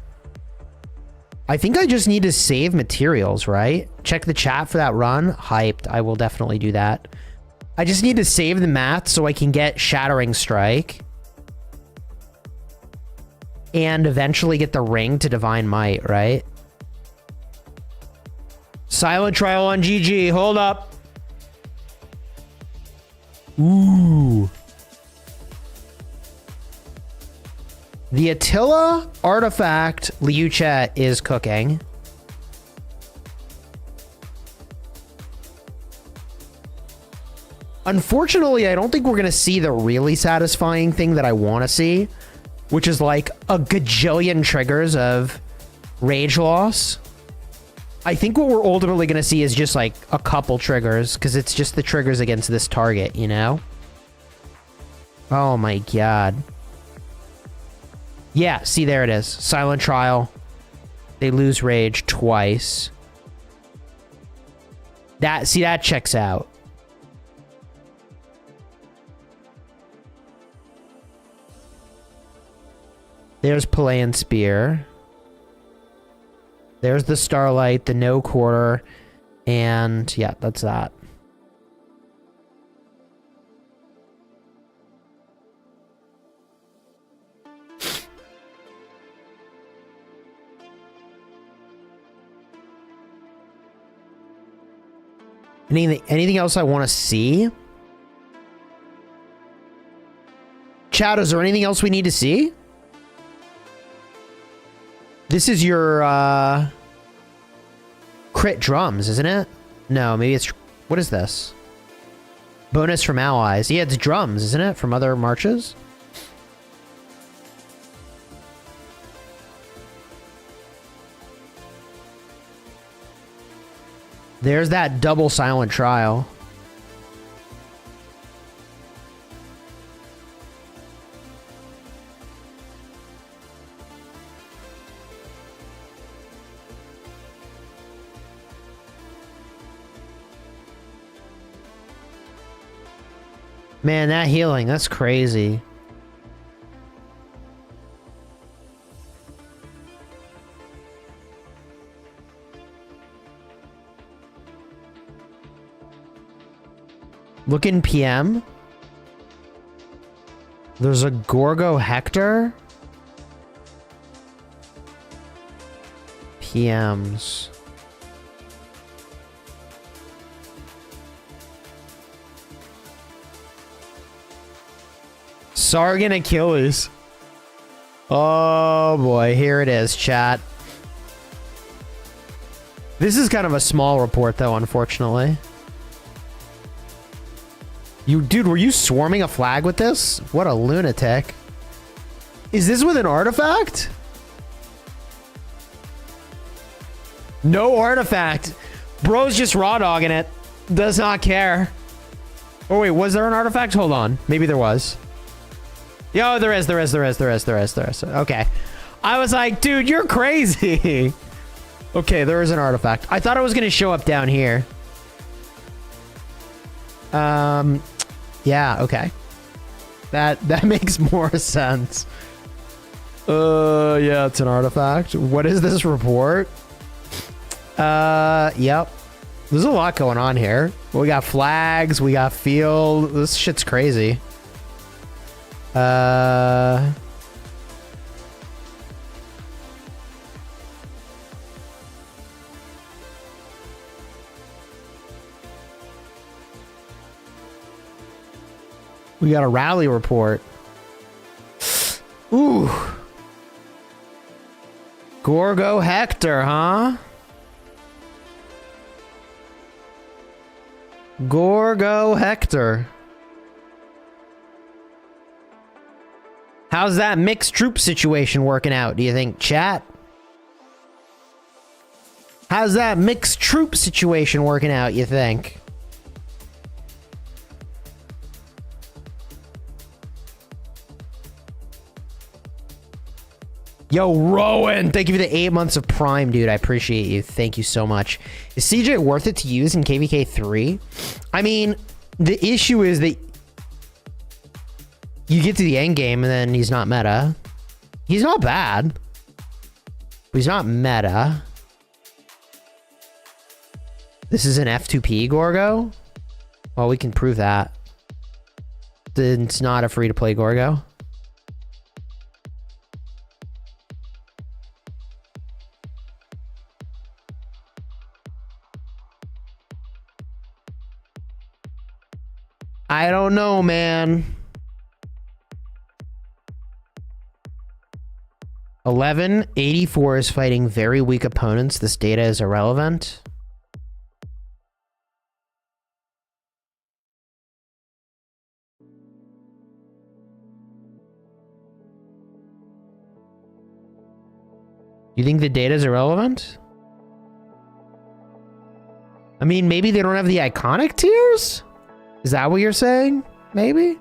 I think I just need to save materials, right? Check the chat for that run. Hyped. I will definitely do that. I just need to save the math so I can get Shattering Strike. And eventually get the ring to Divine Might, right? Silent trial on GG. Hold up. Ooh. The Attila artifact Liu Che is cooking. Unfortunately, I don't think we're going to see the really satisfying thing that I want to see, which is like a gajillion triggers of rage loss. I think what we're ultimately going to see is just like a couple triggers, because it's just the triggers against this target, you know? Oh my god. Yeah, see, there it is. Silent Trial. They lose rage twice. See, that checks out. There's Palaeon Spear. There's the Starlight, the No Quarter, and yeah, that's that. Anything else I want to see? Chat, is there anything else we need to see? This is your, crit drums, isn't it? No, maybe it's... What is this? Bonus from allies. Yeah, it's drums, isn't it? From other marches? There's that double silent trial. Man, that healing, that's crazy. Look in PM. There's a Gorgo Hector. PMs. Sargon Achilles. Oh boy, here it is, chat. This is kind of a small report though, unfortunately. Dude, were you swarming a flag with this? What a lunatic. Is this with an artifact? No artifact. Bro's just raw dogging it. Does not care. Oh wait, was there an artifact? Hold on. Maybe there was. Yo, there is. Okay. I was like, dude, you're crazy. Okay, there is an artifact. I thought it was going to show up down here. Yeah, okay. That makes more sense. Yeah, it's an artifact. What is this report? Yep. There's a lot going on here. We got flags, we got field. This shit's crazy. We got a rally report. Ooh. Gorgo Hector, huh? Gorgo Hector. How's that mixed troop situation working out, do you think, chat? How's that mixed troop situation working out, you think? Yo, Rowan, thank you for the 8 months of Prime, dude. I appreciate you. Thank you so much. Is CJ worth it to use in KVK 3? I mean, the issue is that you get to the end game and then he's not meta. He's not bad, but he's not meta. This is an F2P Gorgo? Well, we can prove that. Then it's not a free-to-play Gorgo. I don't know, man. 1184 is fighting very weak opponents. This data is irrelevant. You think the data is irrelevant? I mean, maybe they don't have the iconic tiers? Is that what you're saying? Maybe?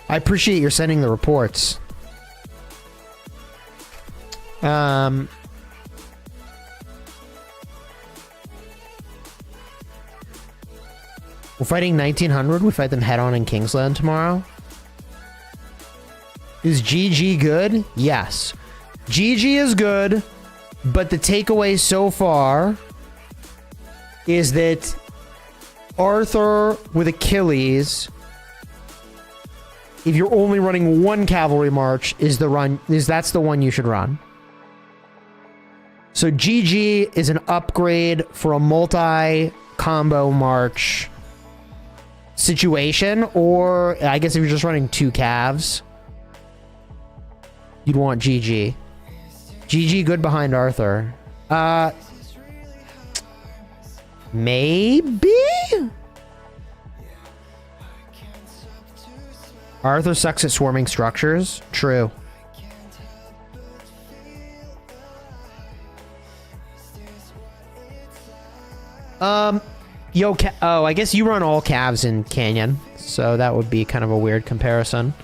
I appreciate your sending the reports. We're fighting 1900. We fight them head on in Kingsland tomorrow. Is GG good? Yes. GG is good, but the takeaway so far is that Arthur with Achilles, if you're only running one cavalry march, that's the one you should run. So GG is an upgrade for a multi-combo march situation, or I guess if you're just running two calves, you'd want GG. GG good behind Arthur. Maybe? Arthur sucks at swarming structures. True. Oh, I guess you run all calves in Canyon, so that would be kind of a weird comparison.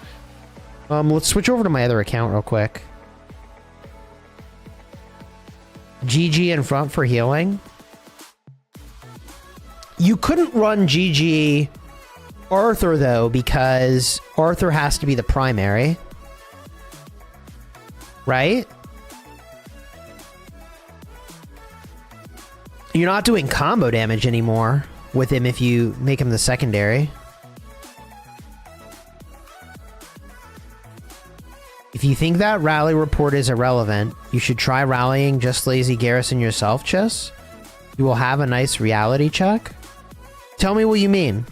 Let's switch over to my other account real quick. GG in front for healing. You couldn't run GG Arthur, though, because Arthur has to be the primary. Right? You're not doing combo damage anymore with him if you make him the secondary. If you think that rally report is irrelevant, you should try rallying Just Lazy Garrison yourself, Chis. You will have a nice reality check. Tell me what you mean.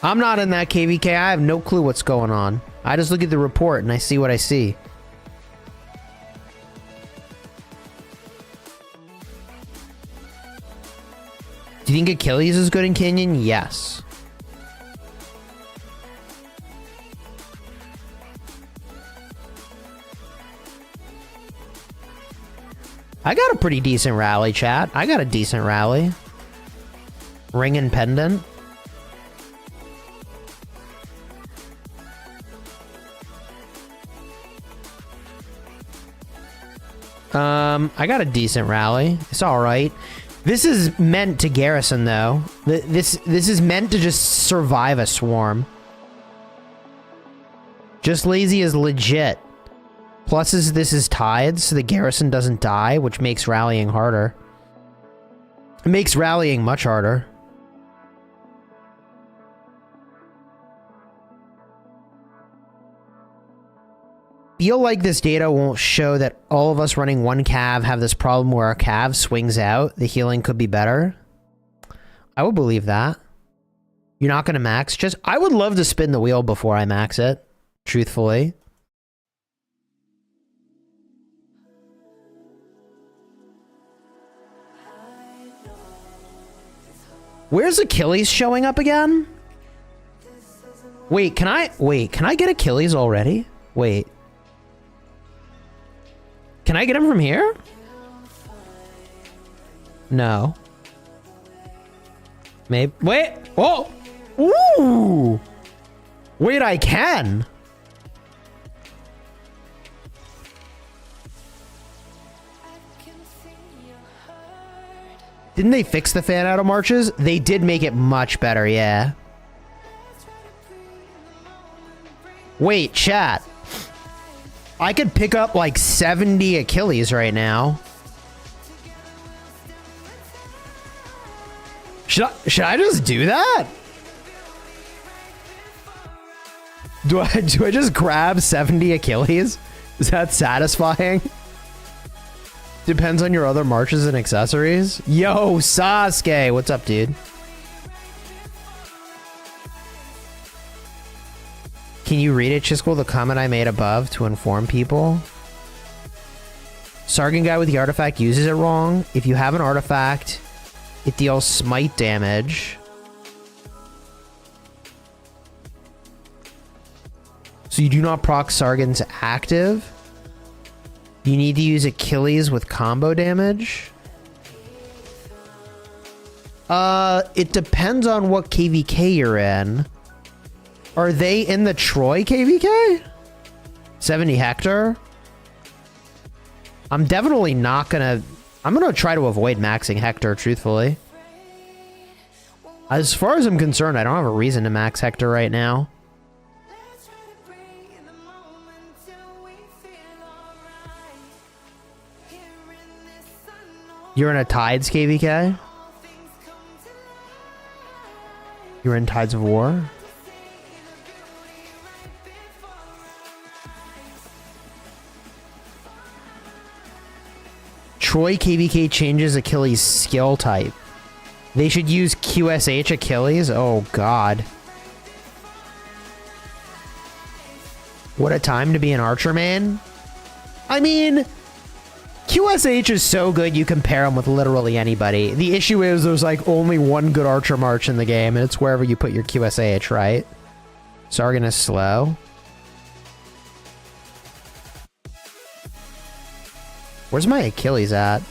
I'm not in that KVK. I have no clue what's going on. I just look at the report and I see what I see. Do you think Achilles is good in Canyon? Yes. I got a pretty decent rally, chat. I got a decent rally. Ring and pendant. I got a decent rally. It's all right. This is meant to garrison, though. This is meant to just survive a swarm. Just lazy is legit. Plus, this is tied, so the garrison doesn't die, which makes rallying harder. It makes rallying much harder. Feel like this data won't show that all of us running one cav have this problem where our cav swings out. The healing could be better. I would believe that. You're not going to max just... I would love to spin the wheel before I max it, truthfully. Where's Achilles showing up again? Wait, can I get Achilles already? Wait. Can I get him from here? No. Maybe. Wait. Oh. Ooh. Wait, I can. Didn't they fix the fan out of marches? They did make it much better, yeah. Wait, chat. I could pick up like 70 Achilles right now. Should I just do that? Do I just grab 70 Achilles? Is that satisfying? Depends on your other marches and accessories. Yo, Sasuke, what's up, dude? Can you read it, Chisgule, the comment I made above to inform people? Sargon guy with the artifact uses it wrong. If you have an artifact, it deals smite damage. So you do not proc Sargon's active. You need to use Achilles with combo damage. It depends on what KVK you're in. Are they in the Troy KVK? 70 Hector? I'm definitely not gonna... I'm gonna try to avoid maxing Hector, truthfully. As far as I'm concerned, I don't have a reason to max Hector right now. You're in a Tides KVK? You're in Tides of War? Troy KVK changes Achilles' skill type. They should use QSH Achilles? Oh, God. What a time to be an archer, man. I mean... QSH is so good you can pair him with literally anybody. The issue is there's like only one good archer march in the game, and it's wherever you put your QSH, right? Sargon is slow. Where's my Achilles at?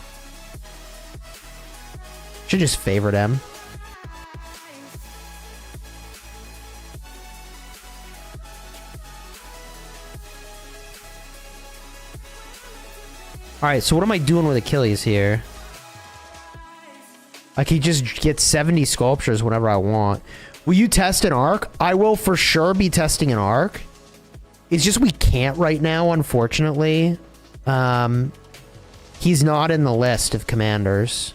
Should just favorite him. Alright, so what am I doing with Achilles here? I could just get 70 sculptures whenever I want. Will you test an arc? I will for sure be testing an arc. It's just we can't right now, unfortunately. He's not in the list of commanders.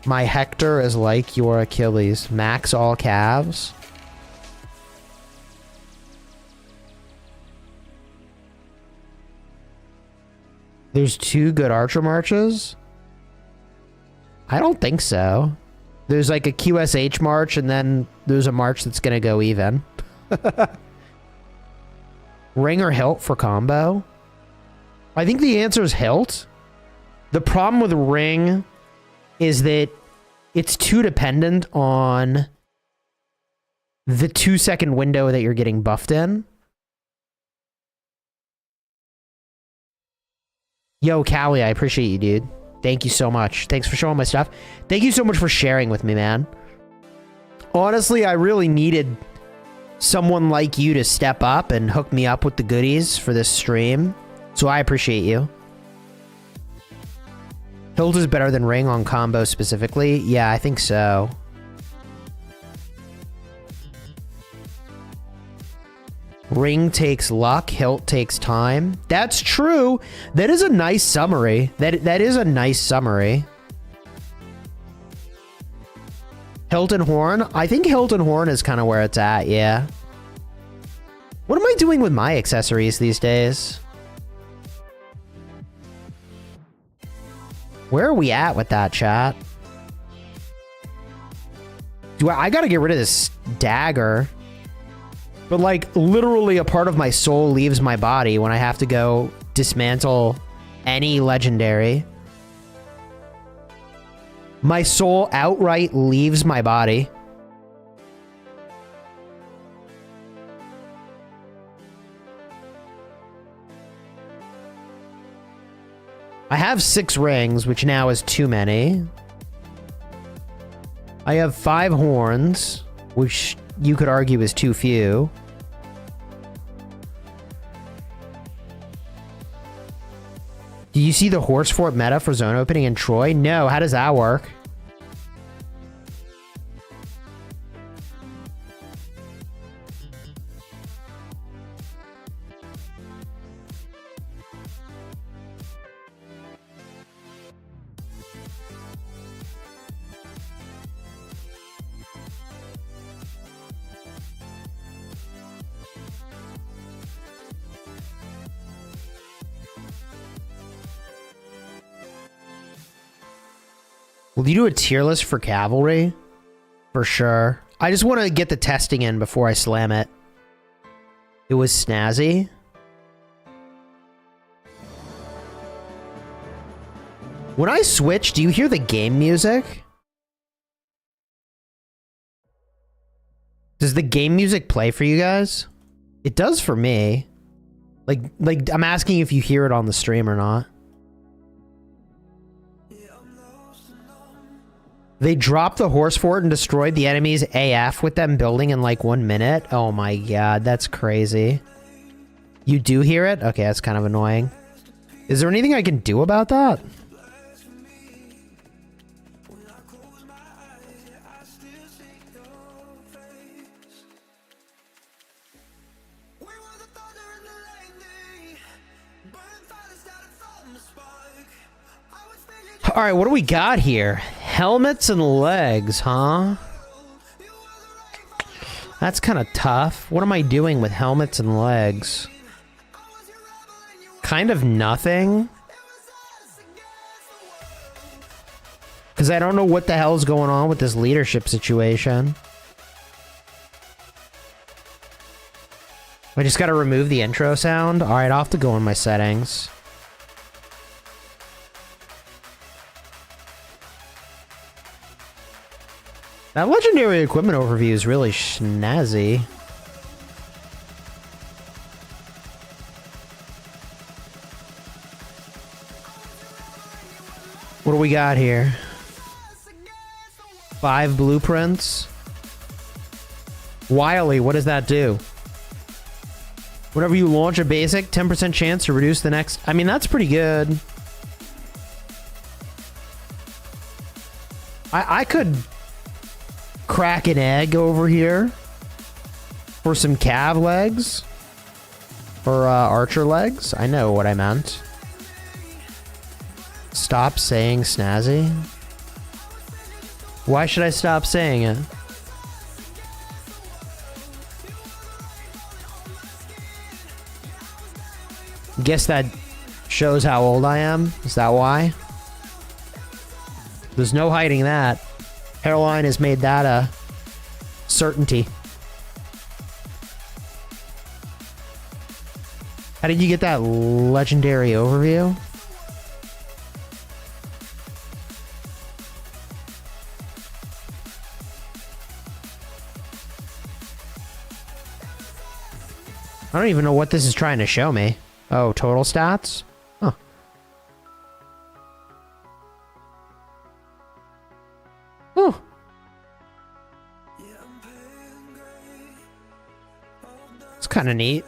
My Hector is like your Achilles. Max all calves. There's 2 good archer marches? I don't think so. There's like a QSH march, and then there's a march that's gonna go even. Ring or hilt for combo? I think the answer is hilt. The problem with ring is that it's too dependent on the 2-second window that you're getting buffed in. Yo, Callie, I appreciate you, dude. Thank you so much. Thanks for showing my stuff. Thank you so much for sharing with me, man. Honestly, I really needed someone like you to step up and hook me up with the goodies for this stream. So I appreciate you. Hilt is better than Ring on combo specifically. Yeah, I think so. Ring takes luck, Hilt takes time. That's true. That is a nice summary. That is a nice summary. Hilt and Horn? I think Hilt and Horn is kind of where it's at, yeah. What am I doing with my accessories these days? Where are we at with that, chat? I gotta get rid of this dagger. But like, literally a part of my soul leaves my body when I have to go dismantle any legendary. My soul outright leaves my body. I have 6 rings, which now is too many. I have 5 horns, which you could argue is too few. Do you see the horse fort meta for zone opening in Troy? No, how does that work? Will you do a tier list for cavalry? For sure. I just want to get the testing in before I slam it. It was snazzy. When I switch, do you hear the game music? Does the game music play for you guys? It does for me. Like I'm asking if you hear it on the stream or not. They dropped the horse fort and destroyed the enemy's AF with them building in like 1 minute. Oh my god, that's crazy. You do hear it? Okay, that's kind of annoying. Is there anything I can do about that? Alright, what do we got here? Helmets and legs, huh? That's kind of tough. What am I doing with helmets and legs? Kind of nothing. Because I don't know what the hell's going on with this leadership situation. I just gotta remove the intro sound? Alright, I'll have to go in my settings. That legendary equipment overview is really snazzy. What do we got here? 5 blueprints. Wily, what does that do? Whenever you launch a basic, 10% chance to reduce the next... I mean, that's pretty good. I could crack an egg over here for some cav legs. Or archer legs. I know what I meant. Stop saying snazzy. Why should I stop saying it? Guess that shows how old I am. Is that why? There's no hiding that. Hairline has made that a certainty. How did you get that legendary overview? I don't even know what this is trying to show me. Oh, total stats? Huh. Oh. kind of neat.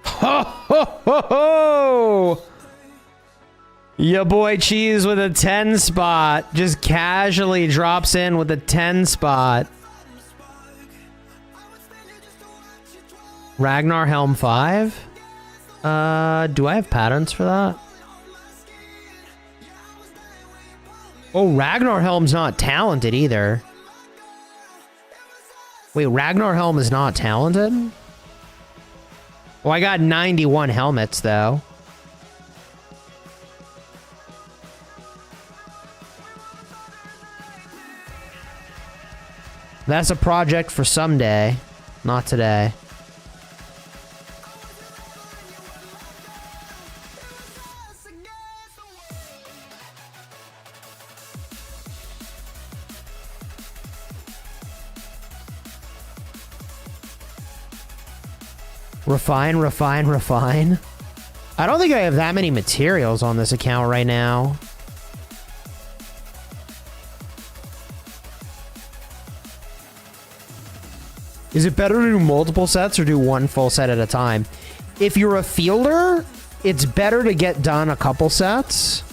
Ho ho ho ho! Your boy Cheese with a 10 spot just casually drops in with a 10 spot. Ragnar Helm 5? Do I have patterns for that? Oh, Ragnar Helm's not talented either. Wait, Ragnar Helm is not talented? Well, I got 91 helmets, though. That's a project for someday, not today. Refine, refine, refine. I don't think I have that many materials on this account right now. Is it better to do multiple sets or do one full set at a time? If you're a fielder, it's better to get done a couple sets.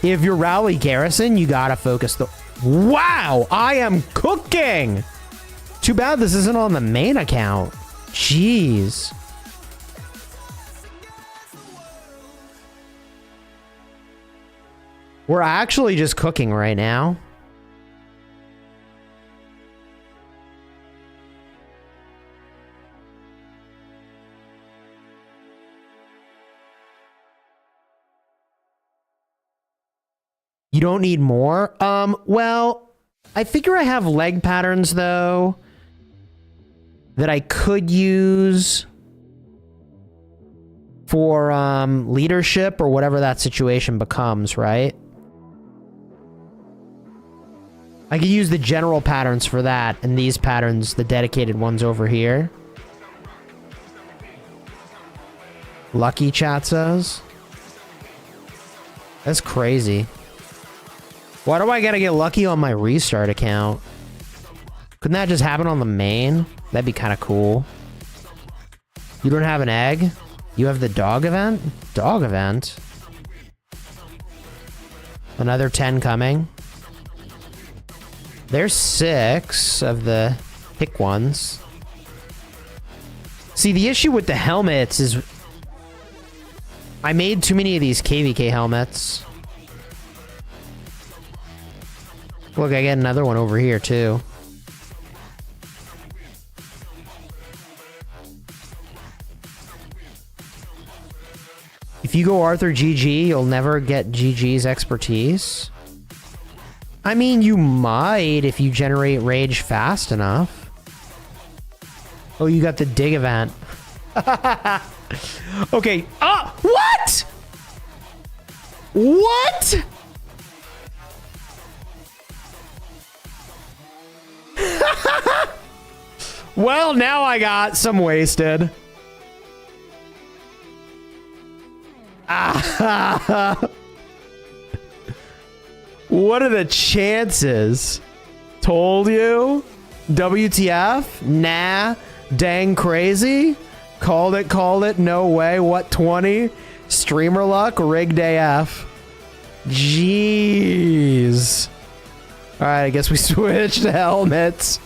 If you're rally garrison, you gotta focus the... Wow! I am cooking! Too bad this isn't on the main account. Jeez. We're actually just cooking right now. You don't need more? Well, I figure I have leg patterns, though, that I could use for leadership or whatever that situation becomes, right? I could use the general patterns for that, and these patterns, the dedicated ones over here. Lucky, chat says. That's crazy. Why do I gotta get lucky on my restart account? Couldn't that just happen on the main? That'd be kind of cool. You don't have an egg? You have the dog event? Dog event? Another 10 coming. There's 6 of the hick ones. See, the issue with the helmets is I made too many of these KVK helmets. Look, I get another one over here, too. If you go Arthur GG, you'll never get GG's expertise. I mean, you might if you generate rage fast enough. Oh, you got the dig event. Okay. What? What? Well, now I got some wasted. What are the chances? Told you? WTF? Nah. Dang crazy? Called it, no way. What, 20? Streamer luck, rigged AF. Jeez. Alright, I guess we switched helmets.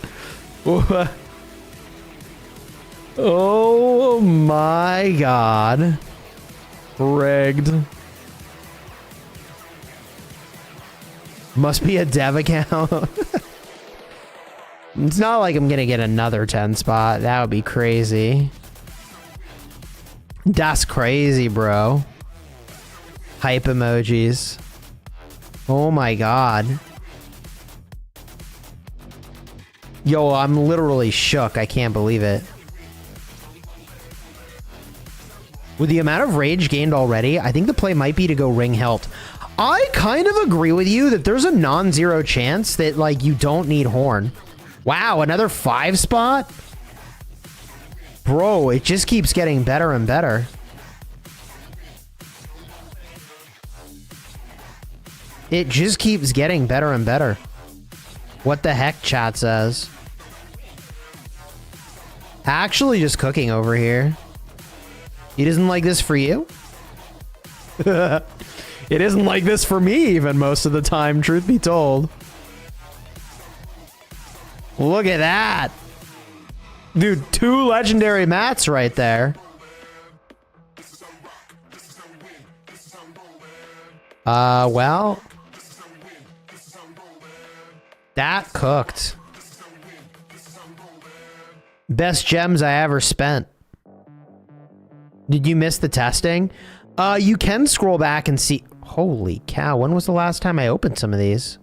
Oh my god. Rigged. Must be a dev account. It's not like I'm gonna get another 10 spot. That would be crazy. That's crazy, bro. Hype emojis. Oh my god. Yo, I'm literally shook. I can't believe it. With the amount of rage gained already, I think the play might be to go ring hilt. I kind of agree with you that there's a non-zero chance that, like, you don't need horn. Wow, another 5 spot? Bro, it just keeps getting better and better. It just keeps getting better and better. What the heck, chat says? Actually just cooking over here. It isn't like this for you? It isn't like this for me even most of the time, truth be told. Look at that. Dude, 2 legendary mats right there. Well. That cooked. Best gems I ever spent. Did you miss the testing? You can scroll back and see. Holy cow, when was the last time I opened some of these?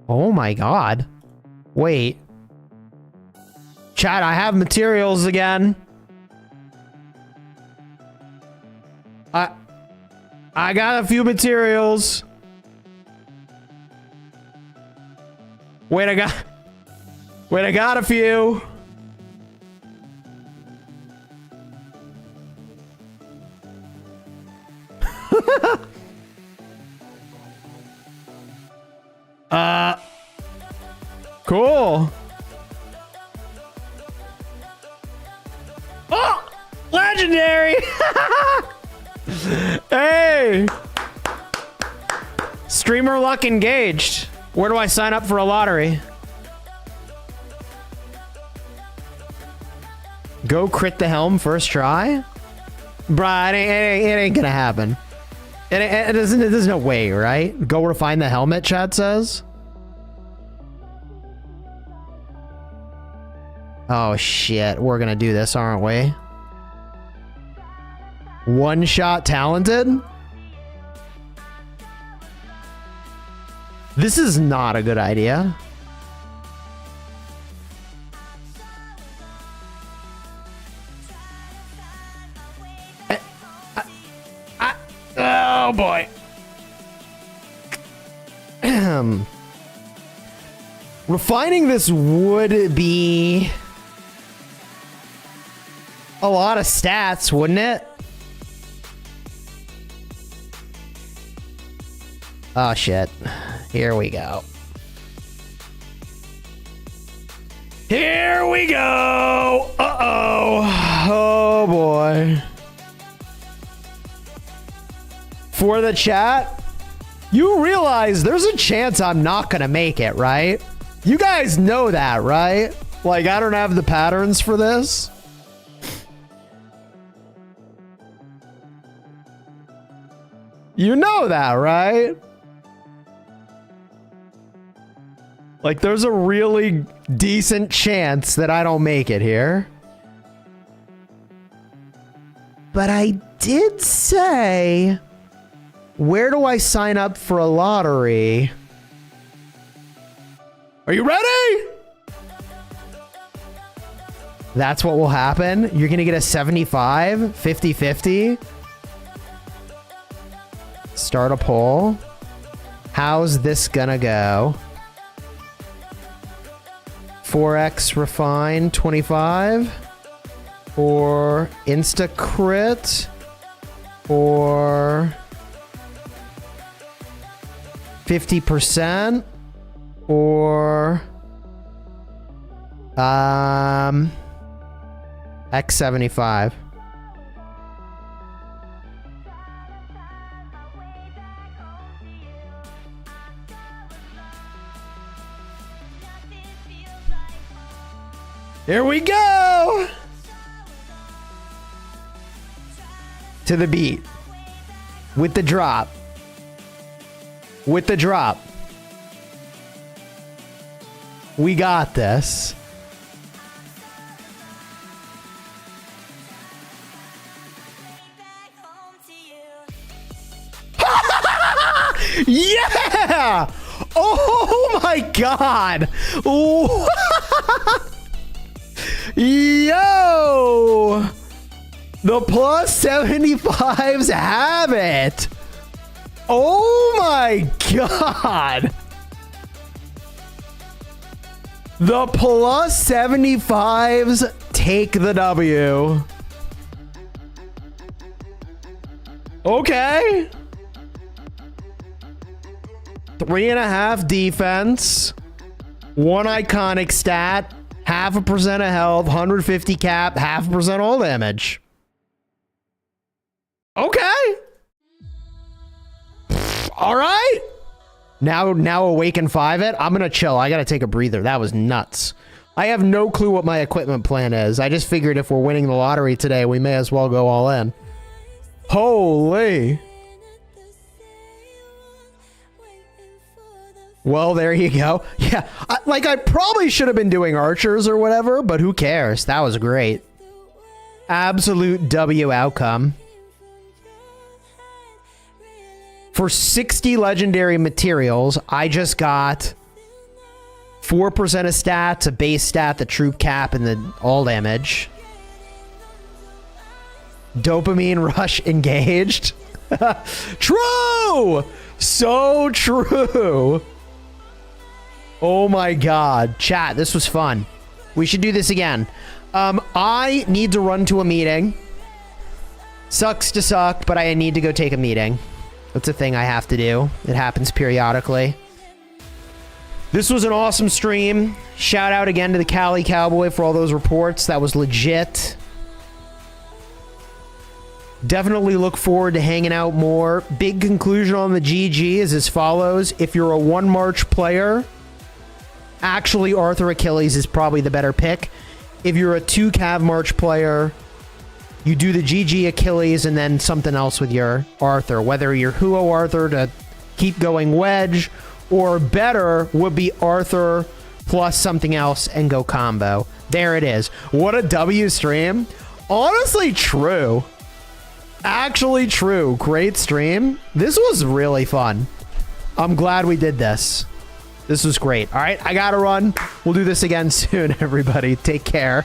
Oh my god. Wait. Chat, I have materials again. I got a few materials. Wait, I got a few. Cool. Oh, legendary. Hey. Streamer luck engaged. Where do I sign up for a lottery? Go crit the helm first try? Bruh, it ain't gonna happen. There's no way, right? Go refine the helmet, chat says. Oh shit, we're gonna do this, aren't we? One shot talented? This is not a good idea. Oh boy. Refining this would be a lot of stats, wouldn't it? Oh shit. Here we go. Here we go. Uh-oh. Oh boy. For the chat, you realize there's a chance I'm not gonna make it, right? You guys know that, right? Like, I don't have the patterns for this. You know that, right? Like, there's a really decent chance that I don't make it here. But I did say, where do I sign up for a lottery? Are you ready? That's what will happen. You're going to get a 75, 50-50. Start a poll. How's this gonna go? 4x refine 25 or insta crit or 50% or x75. Here we go! To the beat. With the drop. With the drop. We got this. Yeah! Oh my god! Yo! The plus 75s have it! Oh my god! The plus 75s take the W. Okay. 3.5 defense. 1 iconic stat. 0.5% of health. 150 cap. 0.5% all damage. Okay. All right. Now awaken 5 it. I'm gonna chill. I gotta take a breather. That was nuts. I have no clue what my equipment plan is. I just figured if we're winning the lottery today, we may as well go all in. Holy. Well, there you go. Yeah, I probably should have been doing archers or whatever, but who cares? That was great. Absolute W outcome. For 60 legendary materials, I just got 4% of stats, a base stat, the troop cap, and the all damage. Dopamine rush engaged. True! So true. Oh my god. Chat, this was fun. We should do this again. I need to run to a meeting. Sucks to suck, but I need to go take a meeting. That's a thing I have to do. It happens periodically. This was an awesome stream. Shout out again to the Cali Cowboy for all those reports. That was legit. Definitely look forward to hanging out more. Big conclusion on the GG is as follows. If you're a 1 March player, actually Arthur Achilles is probably the better pick. If you're a 2 Cav March player, you do the GG Achilles and then something else with your Arthur. Whether you're Huo Arthur to keep going wedge, or better would be Arthur plus something else and go combo. There it is. What a W stream. Honestly, true. Actually true. Great stream. This was really fun. I'm glad we did this. This was great. All right, I gotta run. We'll do this again soon, everybody. Take care.